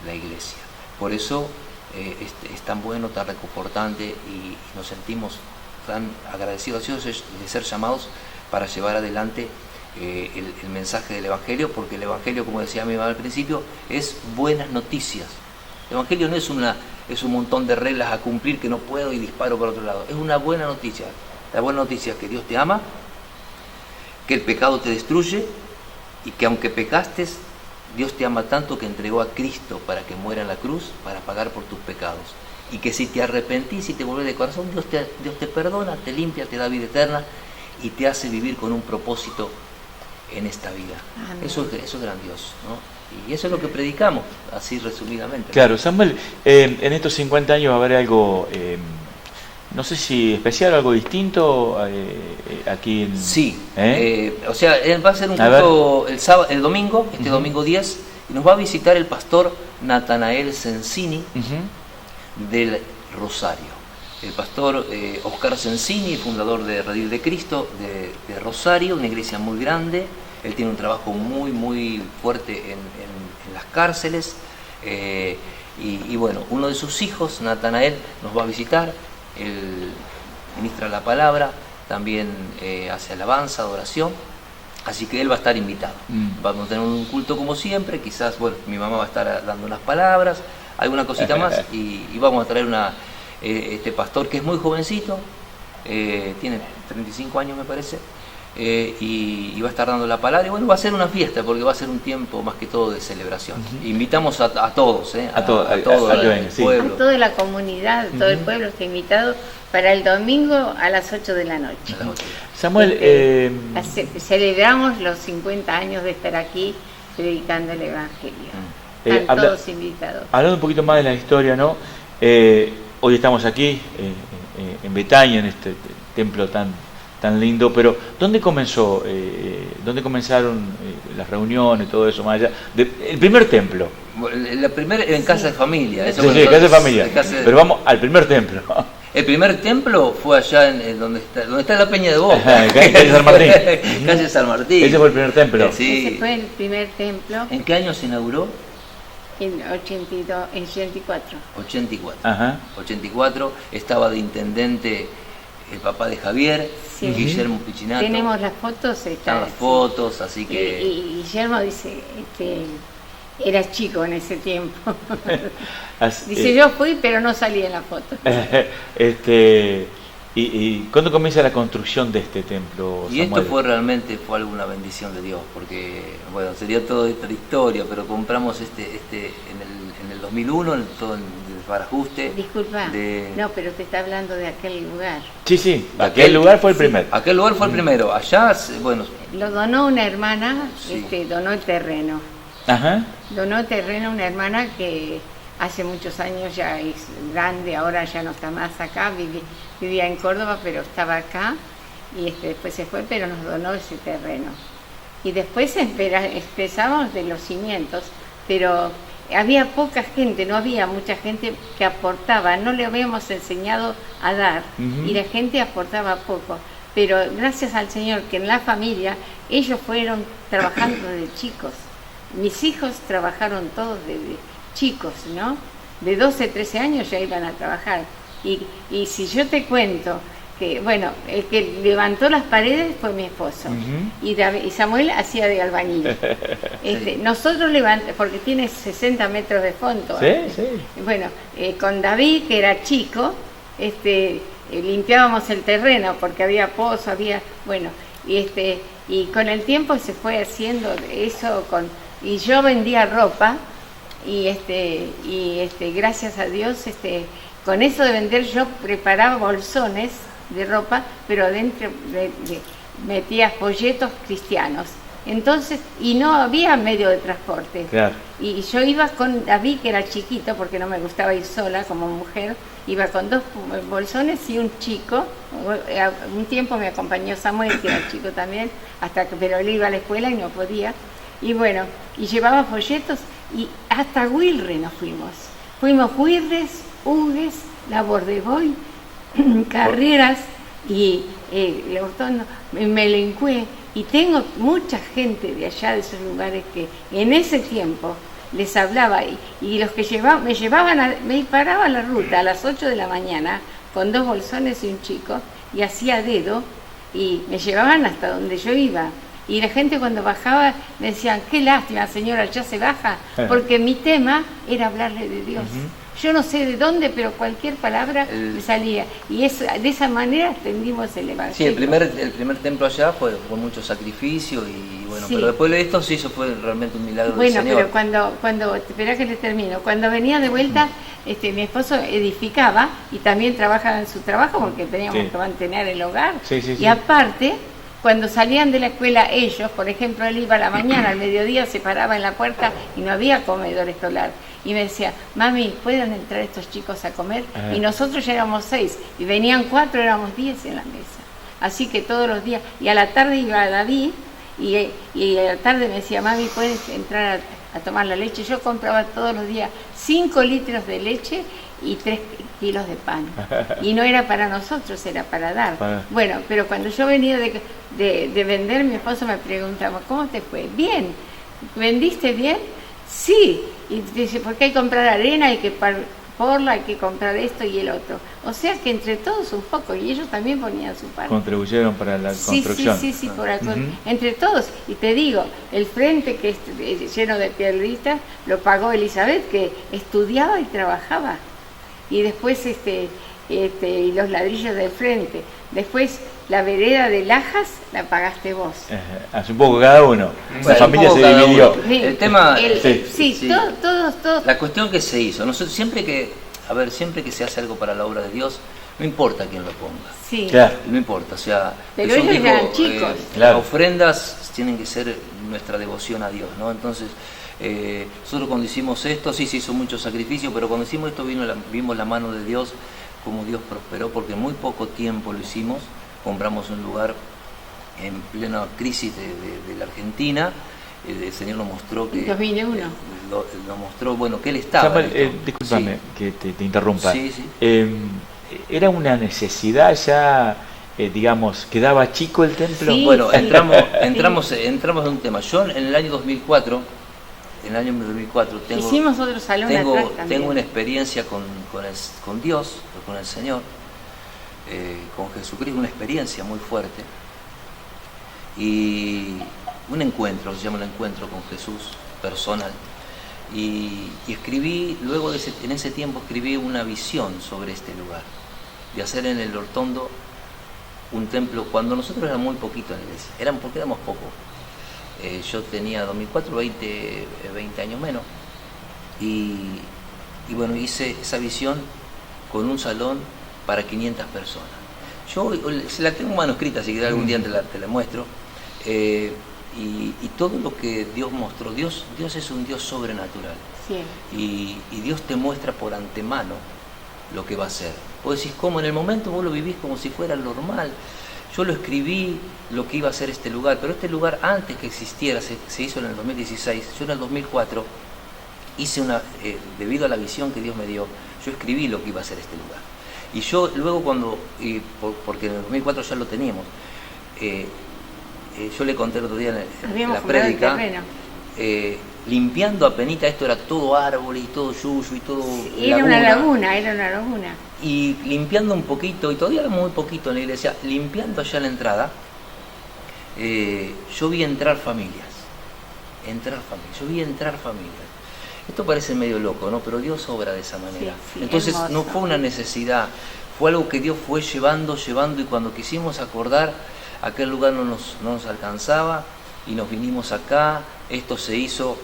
la iglesia. Por eso es tan bueno, tan reconfortante y nos sentimos tan agradecidos a Dios de ser llamados para llevar adelante el mensaje del Evangelio, porque el Evangelio, como decía mi mamá al principio, es buenas noticias. El Evangelio no es un montón de reglas a cumplir que no puedo y disparo para otro lado. Es una buena noticia. La buena noticia es que Dios te ama, que el pecado te destruye y que aunque pecaste, Dios te ama tanto que entregó a Cristo para que muera en la cruz para pagar por tus pecados. Y que si te arrepentís y te volvés de corazón, Dios te perdona, te limpia, te da vida eterna y te hace vivir con un propósito en esta vida. Eso es grandioso, ¿no? Y eso es lo que predicamos, así resumidamente. Claro, Samuel, en estos 50 años va a haber algo, no sé si especial o algo distinto aquí en... Sí, o sea, va a ser un culto el domingo, domingo 10, y nos va a visitar el pastor Natanael Sensini del Rosario. El pastor Oscar Sensini, fundador de Redil de Cristo de Rosario, una iglesia muy grande. Él tiene un trabajo muy, muy fuerte en las cárceles. Y bueno, uno de sus hijos, Natanael, nos va a visitar. Él ministra la palabra, también hace alabanza, adoración. Así que él va a estar invitado. Vamos a tener un culto como siempre. Quizás, bueno, mi mamá va a estar dando unas palabras, alguna cosita más. Y vamos a traer este pastor que es muy jovencito, tiene 35 años me parece, y va a estar dando la palabra, y bueno, va a ser una fiesta porque va a ser un tiempo más que todo de celebración. Invitamos a todos, a todo el pueblo. A toda la comunidad, todo el pueblo está invitado para el domingo a las 8 de la noche. Samuel, celebramos los 50 años de estar aquí predicando el Evangelio. Están todos invitados. Hablando un poquito más de la historia, ¿no? Hoy estamos aquí en Betania, en este templo tan tan lindo, pero ¿dónde comenzó? ¿Dónde comenzaron las reuniones, todo eso más allá? El primer templo. La primera en casa de familia. Eso sí, casa de familia. Pero vamos al primer templo. El primer templo fue allá en donde está la Peña de Boca. Calle San Martín. Calle San Martín. Ese fue el primer templo. Sí. Ese fue el primer templo. ¿En qué año se inauguró? En 84. 84. Ajá. 84. Estaba de intendente el papá de Javier, sí. Guillermo Pichinato. Tenemos las fotos. Están las fotos, así que... Y Guillermo dice... Era chico en ese tiempo. Dice, yo fui, pero no salí en la foto. ¿Y cuándo comienza la construcción de este templo, Samuel? Y esto fue alguna bendición de Dios, porque, bueno, sería toda esta historia, pero compramos en el 2001, todo el parajuste. Disculpa, no, pero te está hablando de aquel lugar. Sí, aquel lugar fue el primero. Aquel lugar fue el primero. Allá, bueno... Lo donó una hermana, sí. Donó el terreno. Ajá. Donó terreno a una hermana que hace muchos años ya es grande, ahora ya no está más acá, vivía en Córdoba, pero estaba acá, y después se fue, pero nos donó ese terreno. Y después empezamos de los cimientos, pero había poca gente, no había mucha gente que aportaba, no le habíamos enseñado a dar, y la gente aportaba poco. Pero gracias al Señor que en la familia ellos fueron trabajando de chicos. Mis hijos trabajaron todos desde chicos, ¿no? De 12, 13 años ya iban a trabajar. Y si yo te cuento que, bueno, el que levantó las paredes fue mi esposo. Y Samuel hacía de albañil. Nosotros levantamos, porque tiene 60 metros de fondo. Sí. Bueno, con David, que era chico, limpiábamos el terreno porque había pozo, bueno, y con el tiempo se fue haciendo eso y yo vendía ropa y gracias a Dios con eso de vender yo preparaba bolsones de ropa, pero adentro metía folletos cristianos. Entonces, y no había medio de transporte. Claro. Y yo iba con David, que era chiquito, porque no me gustaba ir sola como mujer, iba con 2 bolsones y un chico. Un tiempo me acompañó Samuel, que era chico también, pero él iba a la escuela y no podía. Y bueno, y llevaba folletos y hasta Wilre nos fuimos. Fuimos Wilres, Hugues, La Bordeboy, Carreras y Leortondo, Melencué. Y tengo mucha gente de allá, de esos lugares, que en ese tiempo les hablaba y los que me paraban la ruta a las 8 de la mañana con 2 bolsones y un chico y hacía dedo y me llevaban hasta donde yo iba. Y la gente cuando bajaba me decían, qué lástima señora, ya se baja, porque mi tema era hablarle de Dios. Yo no sé de dónde, pero cualquier palabra me salía. Y de esa manera extendimos el evangelio. Sí, el primer templo allá fue con mucho sacrificio y bueno, sí. Pero después de esto sí, eso fue realmente un milagro del Señor. Bueno, pero cuando esperá que le termino, cuando venía de vuelta, mi esposo edificaba y también trabajaba en su trabajo porque teníamos que mantener el hogar. Y aparte, cuando salían de la escuela ellos, por ejemplo, él iba a la mañana, al mediodía se paraba en la puerta y no había comedor escolar. Y me decía, mami, ¿pueden entrar estos chicos a comer? Y nosotros ya éramos 6, y venían 4, éramos 10 en la mesa. Así que todos los días, y a la tarde iba David, y a la tarde me decía, mami, ¿puedes entrar a tomar la leche? Yo compraba todos los días 5 litros de leche y 3 kilos de pan. Y no era para nosotros, era para dar. Bueno, pero cuando yo venía de vender, mi esposo me preguntaba, ¿cómo te fue? Bien. ¿Vendiste bien? Sí. Y dice, ¿por qué hay que comprar arena? Hay que porla, hay que comprar esto y el otro. O sea que entre todos un poco, y ellos también ponían su parte. Contribuyeron para la construcción. Sí, entre todos. Y te digo, el frente que es lleno de piedritas lo pagó Elizabeth, que estudiaba y trabajaba. Y después y los ladrillos del frente. Después la vereda de Lajas la pagaste vos. Hace un poco cada uno. La familia se dividió. El tema... Todos. La cuestión que se hizo. Nosotros siempre que se hace algo para la obra de Dios, no importa quién lo ponga. Sí. Claro. No importa, o sea... Pero ellos eran chicos. Las ofrendas tienen que ser nuestra devoción a Dios, ¿no? Entonces... nosotros cuando hicimos esto, sí se hizo mucho sacrificio, pero cuando hicimos esto vimos la mano de Dios, como Dios prosperó, porque en muy poco tiempo lo hicimos, compramos un lugar en plena crisis de la Argentina. El Señor nos mostró que... 2001. Nos mostró, bueno, que Él estaba. Samuel, discúlpame que te interrumpa. Sí, sí. ¿Era una necesidad ya, digamos, quedaba chico el templo? Sí, bueno, sí. entramos en un tema. Yo en el año 2004 hicimos otro salón atrás también. tengo una experiencia con Dios, con el Señor, con Jesucristo, una experiencia muy fuerte. Y un encuentro, se llama un encuentro con Jesús personal. Y escribí, luego en ese tiempo escribí una visión sobre este lugar, de hacer en el Hortondo un templo, cuando nosotros éramos muy poquitos en la iglesia, porque éramos pocos. Yo tenía 2004, 20 años menos, y bueno, hice esa visión con un salón para 500 personas. Yo se la tengo manuscrita, si quieres algún día te la muestro. Y todo lo que Dios mostró, Dios es un Dios sobrenatural. Sí. Y Dios te muestra por antemano lo que va a hacer. Vos decís, ¿cómo? En el momento vos lo vivís como si fuera normal. Yo lo escribí, lo que iba a ser este lugar, pero este lugar antes que existiera, se hizo en el 2016, yo en el 2004 hice debido a la visión que Dios me dio, yo escribí lo que iba a ser este lugar. Y yo luego porque en el 2004 ya lo teníamos, yo le conté el otro día en la prédica, limpiando apenita, esto era todo árbol y todo yuyo y todo era una laguna. Y limpiando un poquito, y todavía era muy poquito en la iglesia, limpiando allá la entrada, yo vi entrar familias. Esto parece medio loco, ¿no? Pero Dios obra de esa manera. Sí, entonces hermoso. No fue una necesidad, fue algo que Dios fue llevando, y cuando quisimos acordar, aquel lugar no nos alcanzaba, y nos vinimos acá. Esto se hizo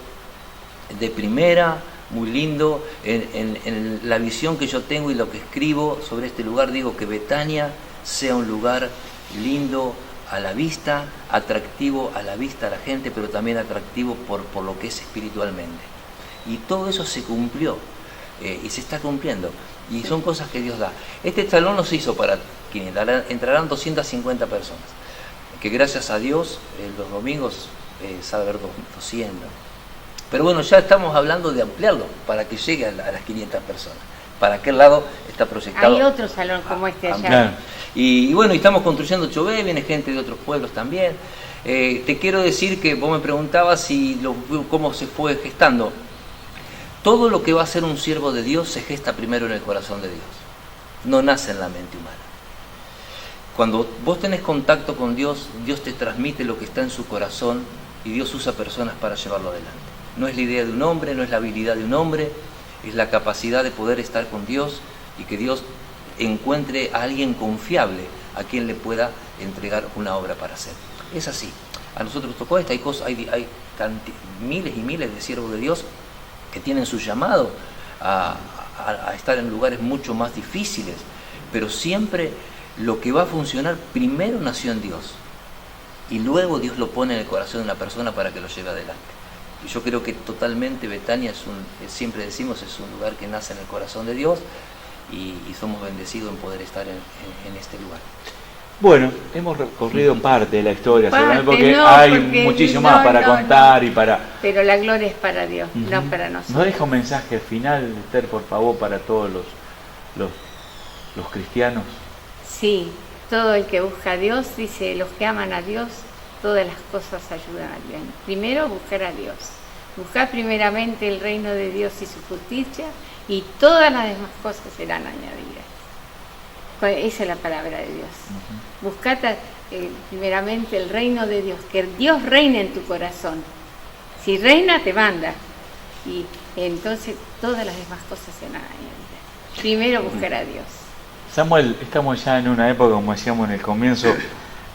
de primera, muy lindo. En la visión que yo tengo y lo que escribo sobre este lugar, digo que Betania sea un lugar lindo a la vista, atractivo a la vista a la gente, pero también atractivo por lo que es espiritualmente. Y todo eso se cumplió, y se está cumpliendo, y son cosas que Dios da. Este salón no se hizo para 500, entrarán 250 personas, que gracias a Dios los domingos sabe haber 200. Pero bueno, ya estamos hablando de ampliarlo para que llegue a las 500 personas. Para aquel lado está proyectado. Hay otro salón como este allá. Claro. Y bueno, y estamos construyendo Chové, viene gente de otros pueblos también. Te quiero decir que vos me preguntabas cómo se fue gestando. Todo lo que va a ser un siervo de Dios se gesta primero en el corazón de Dios. No nace en la mente humana. Cuando vos tenés contacto con Dios, Dios te transmite lo que está en su corazón, y Dios usa personas para llevarlo adelante. No es la idea de un hombre, no es la habilidad de un hombre, es la capacidad de poder estar con Dios, y que Dios encuentre a alguien confiable a quien le pueda entregar una obra para hacer. Es así. A nosotros nos tocó esta, hay miles y miles de siervos de Dios que tienen su llamado a estar en lugares mucho más difíciles, pero siempre lo que va a funcionar primero nació en Dios, y luego Dios lo pone en el corazón de una persona para que lo lleve adelante. Y yo creo que totalmente Betania siempre decimos, es un lugar que nace en el corazón de Dios, y somos bendecidos en poder estar en este lugar. Bueno, hemos recorrido parte de la historia, porque hay muchísimo más para contar. Pero la gloria es para Dios, no para nosotros. ¿Nos deja un mensaje final, Esther, por favor, para todos los cristianos? Sí, todo el que busca a Dios, dice, los que aman a Dios, todas las cosas ayudan al bien. Primero, buscar a Dios. Buscar primeramente el reino de Dios y su justicia, y todas las demás cosas serán añadidas. Esa es la palabra de Dios. Buscad primeramente el reino de Dios, que Dios reine en tu corazón. Si reina, te manda, y entonces todas las demás cosas serán añadidas. Primero buscar a Dios. Samuel, estamos ya en una época, como decíamos en el comienzo,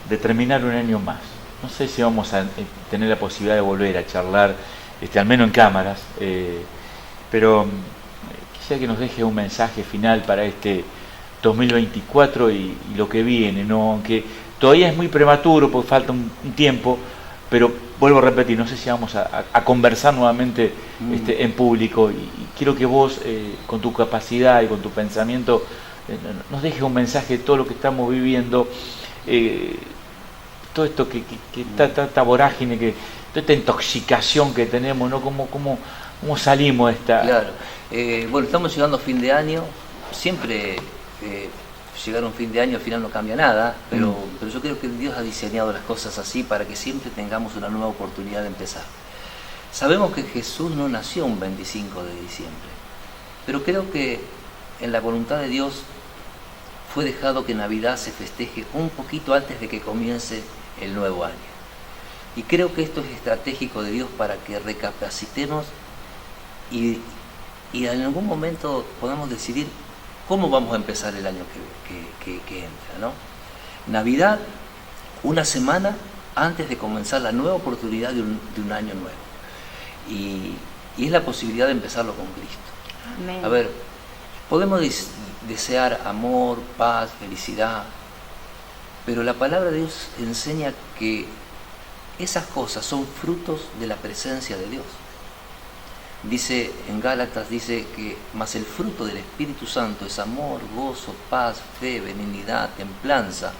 de terminar un año más. No sé si vamos a tener la posibilidad de volver a charlar, al menos en cámaras, pero quisiera que nos deje un mensaje final para este 2024 y lo que viene, ¿no? Aunque todavía es muy prematuro porque falta un tiempo, pero vuelvo a repetir, no sé si vamos a conversar nuevamente en público, y quiero que vos, con tu capacidad y con tu pensamiento, nos dejes un mensaje de todo lo que estamos viviendo, todo esto que esta vorágine, toda esta intoxicación que tenemos, ¿no? ¿Cómo salimos de esta? Claro. Bueno, estamos llegando a fin de año. Siempre llegar a un fin de año al final no cambia nada, pero yo creo que Dios ha diseñado las cosas así para que siempre tengamos una nueva oportunidad de empezar. Sabemos que Jesús no nació un 25 de diciembre, pero creo que en la voluntad de Dios fue dejado que Navidad se festeje un poquito antes de que comience el nuevo año. Y creo que esto es estratégico de Dios para que recapacitemos y en algún momento podamos decidir cómo vamos a empezar el año que entra, ¿no? Navidad, una semana antes de comenzar la nueva oportunidad de un año nuevo. Y es la posibilidad de empezarlo con Cristo. Amén. A ver, podemos desear amor, paz, felicidad, pero la palabra de Dios enseña que esas cosas son frutos de la presencia de Dios. Dice en Gálatas, dice que más el fruto del Espíritu Santo es amor, gozo, paz, fe, benignidad, templanza.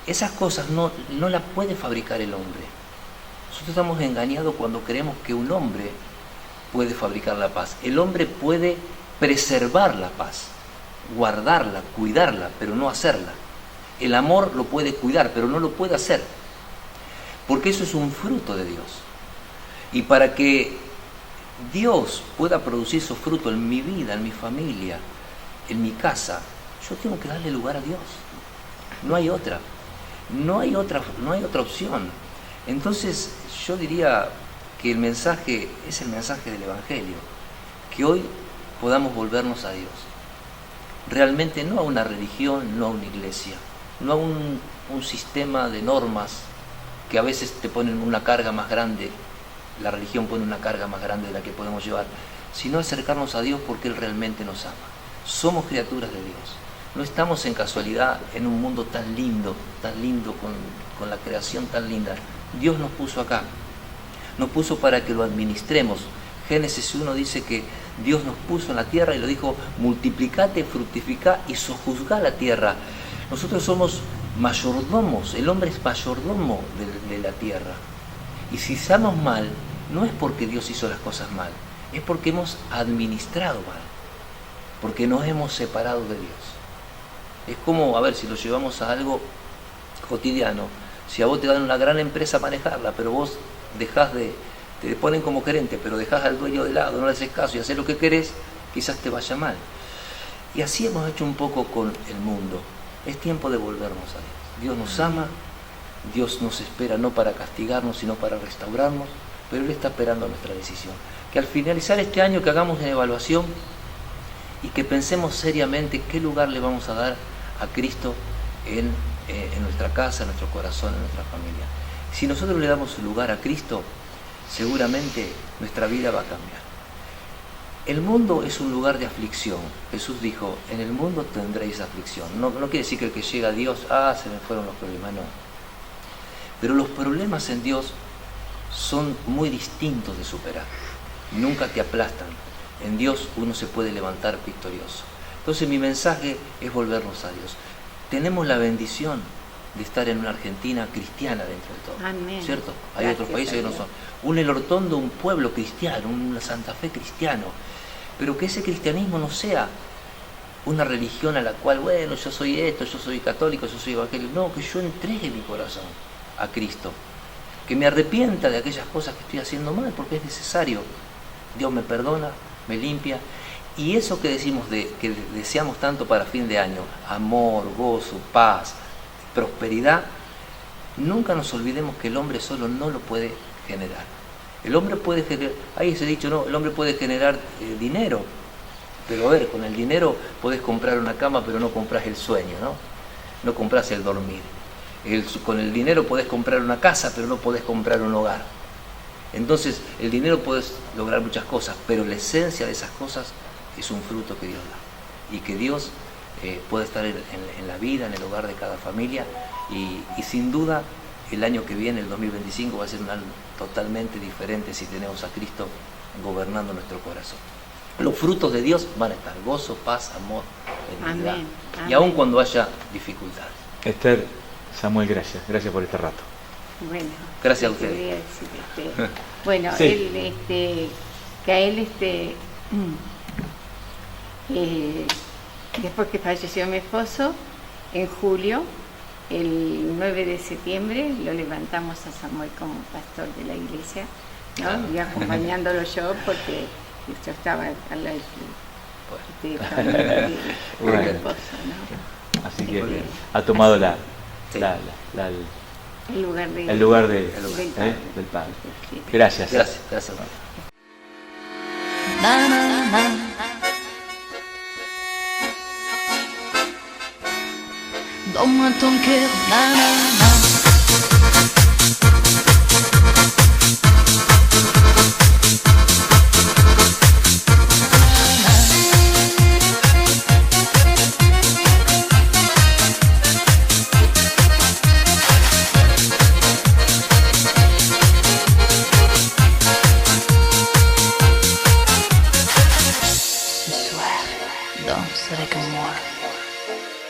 Esas cosas no las puede fabricar el hombre. Nosotros estamos engañados cuando creemos que un hombre puede fabricar la paz. El hombre puede preservar la paz, guardarla, cuidarla, pero no hacerla. El amor lo puede cuidar, pero no lo puede hacer, porque eso es un fruto de Dios. Y para que Dios pueda producir esos frutos en mi vida, en mi familia, en mi casa, yo tengo que darle lugar a Dios. No hay otra opción. Entonces yo diría que el mensaje es el mensaje del Evangelio, que hoy podamos volvernos a Dios. Realmente no a una religión, no a una iglesia, no a un sistema de normas que a veces te ponen una carga más grande. La religión pone una carga más grande de la que podemos llevar, sino acercarnos a Dios porque Él realmente nos ama. Somos criaturas de Dios. No estamos en casualidad en un mundo tan lindo con la creación tan linda. Dios nos puso acá, nos puso para que lo administremos. Génesis 1 dice que Dios nos puso en la tierra y lo dijo: multiplicate, fructificá y sojuzgá la tierra. Nosotros somos mayordomos, el hombre es mayordomo de la tierra. Y si estamos mal, no es porque Dios hizo las cosas mal, es porque hemos administrado mal, porque nos hemos separado de Dios. Es como, a ver, si lo llevamos a algo cotidiano, si a vos te dan una gran empresa a manejarla, pero vos te ponen como gerente, pero dejás al dueño de lado, no le haces caso y haces lo que querés, quizás te vaya mal. Y así hemos hecho un poco con el mundo. Es tiempo de volvernos a Dios. Dios nos ama, Dios nos espera no para castigarnos, sino para restaurarnos, pero Él está esperando nuestra decisión. Que al finalizar este año que hagamos una evaluación y que pensemos seriamente qué lugar le vamos a dar a Cristo en nuestra casa, en nuestro corazón, en nuestra familia. Si nosotros le damos su lugar a Cristo, seguramente nuestra vida va a cambiar. El mundo es un lugar de aflicción. Jesús dijo: en el mundo tendréis aflicción. No quiere decir que el que llega a Dios, se me fueron los problemas, no. Pero los problemas en Dios son muy distintos de superar. Nunca te aplastan. En Dios uno se puede levantar victorioso. Entonces mi mensaje es volvernos a Dios. Tenemos la bendición de estar en una Argentina cristiana dentro de todo. Amén. ¿Cierto? Hay Gracias otros países que no son. Un El Hortondo, un pueblo cristiano, un Santa Fe cristiano. Pero que ese cristianismo no sea una religión a la cual, bueno, yo soy esto, yo soy católico, yo soy evangélico. No, que yo entregue mi corazón a Cristo. Que me arrepienta de aquellas cosas que estoy haciendo mal, porque es necesario. Dios me perdona, me limpia. Y eso que decimos que deseamos tanto para fin de año, amor, gozo, paz, prosperidad, nunca nos olvidemos que el hombre solo no lo puede generar. El hombre puede generar, ahí se ha dicho, no, el hombre puede generar dinero, pero a ver, con el dinero podés comprar una cama, pero no compras el sueño, ¿no? No compras el dormir. Con el dinero podés comprar una casa, pero no podés comprar un hogar. Entonces, el dinero podés lograr muchas cosas, pero la esencia de esas cosas es un fruto que Dios da. Y que Dios puede estar en la vida, en el hogar de cada familia. Y sin duda, el año que viene, el 2025, va a ser un año totalmente diferente si tenemos a Cristo gobernando nuestro corazón. Los frutos de Dios van a estar: gozo, paz, amor, benignidad. Amén. Y aun cuando haya dificultades. Esther, Samuel, gracias por este rato. Bueno, gracias a te ustedes. voy a decir, bueno, Sí. que a él, después que falleció mi esposo, en julio, el 9 de septiembre, lo levantamos a Samuel como pastor de la iglesia, ¿no? Y acompañándolo yo, porque yo estaba al lado de mi esposo, ¿no? Así que ha tomado el lugar del Padre. Gracias. Gracias. Na, na, na. Donne-moi ton cœur, na, na, na. Ce soir, danse avec moi.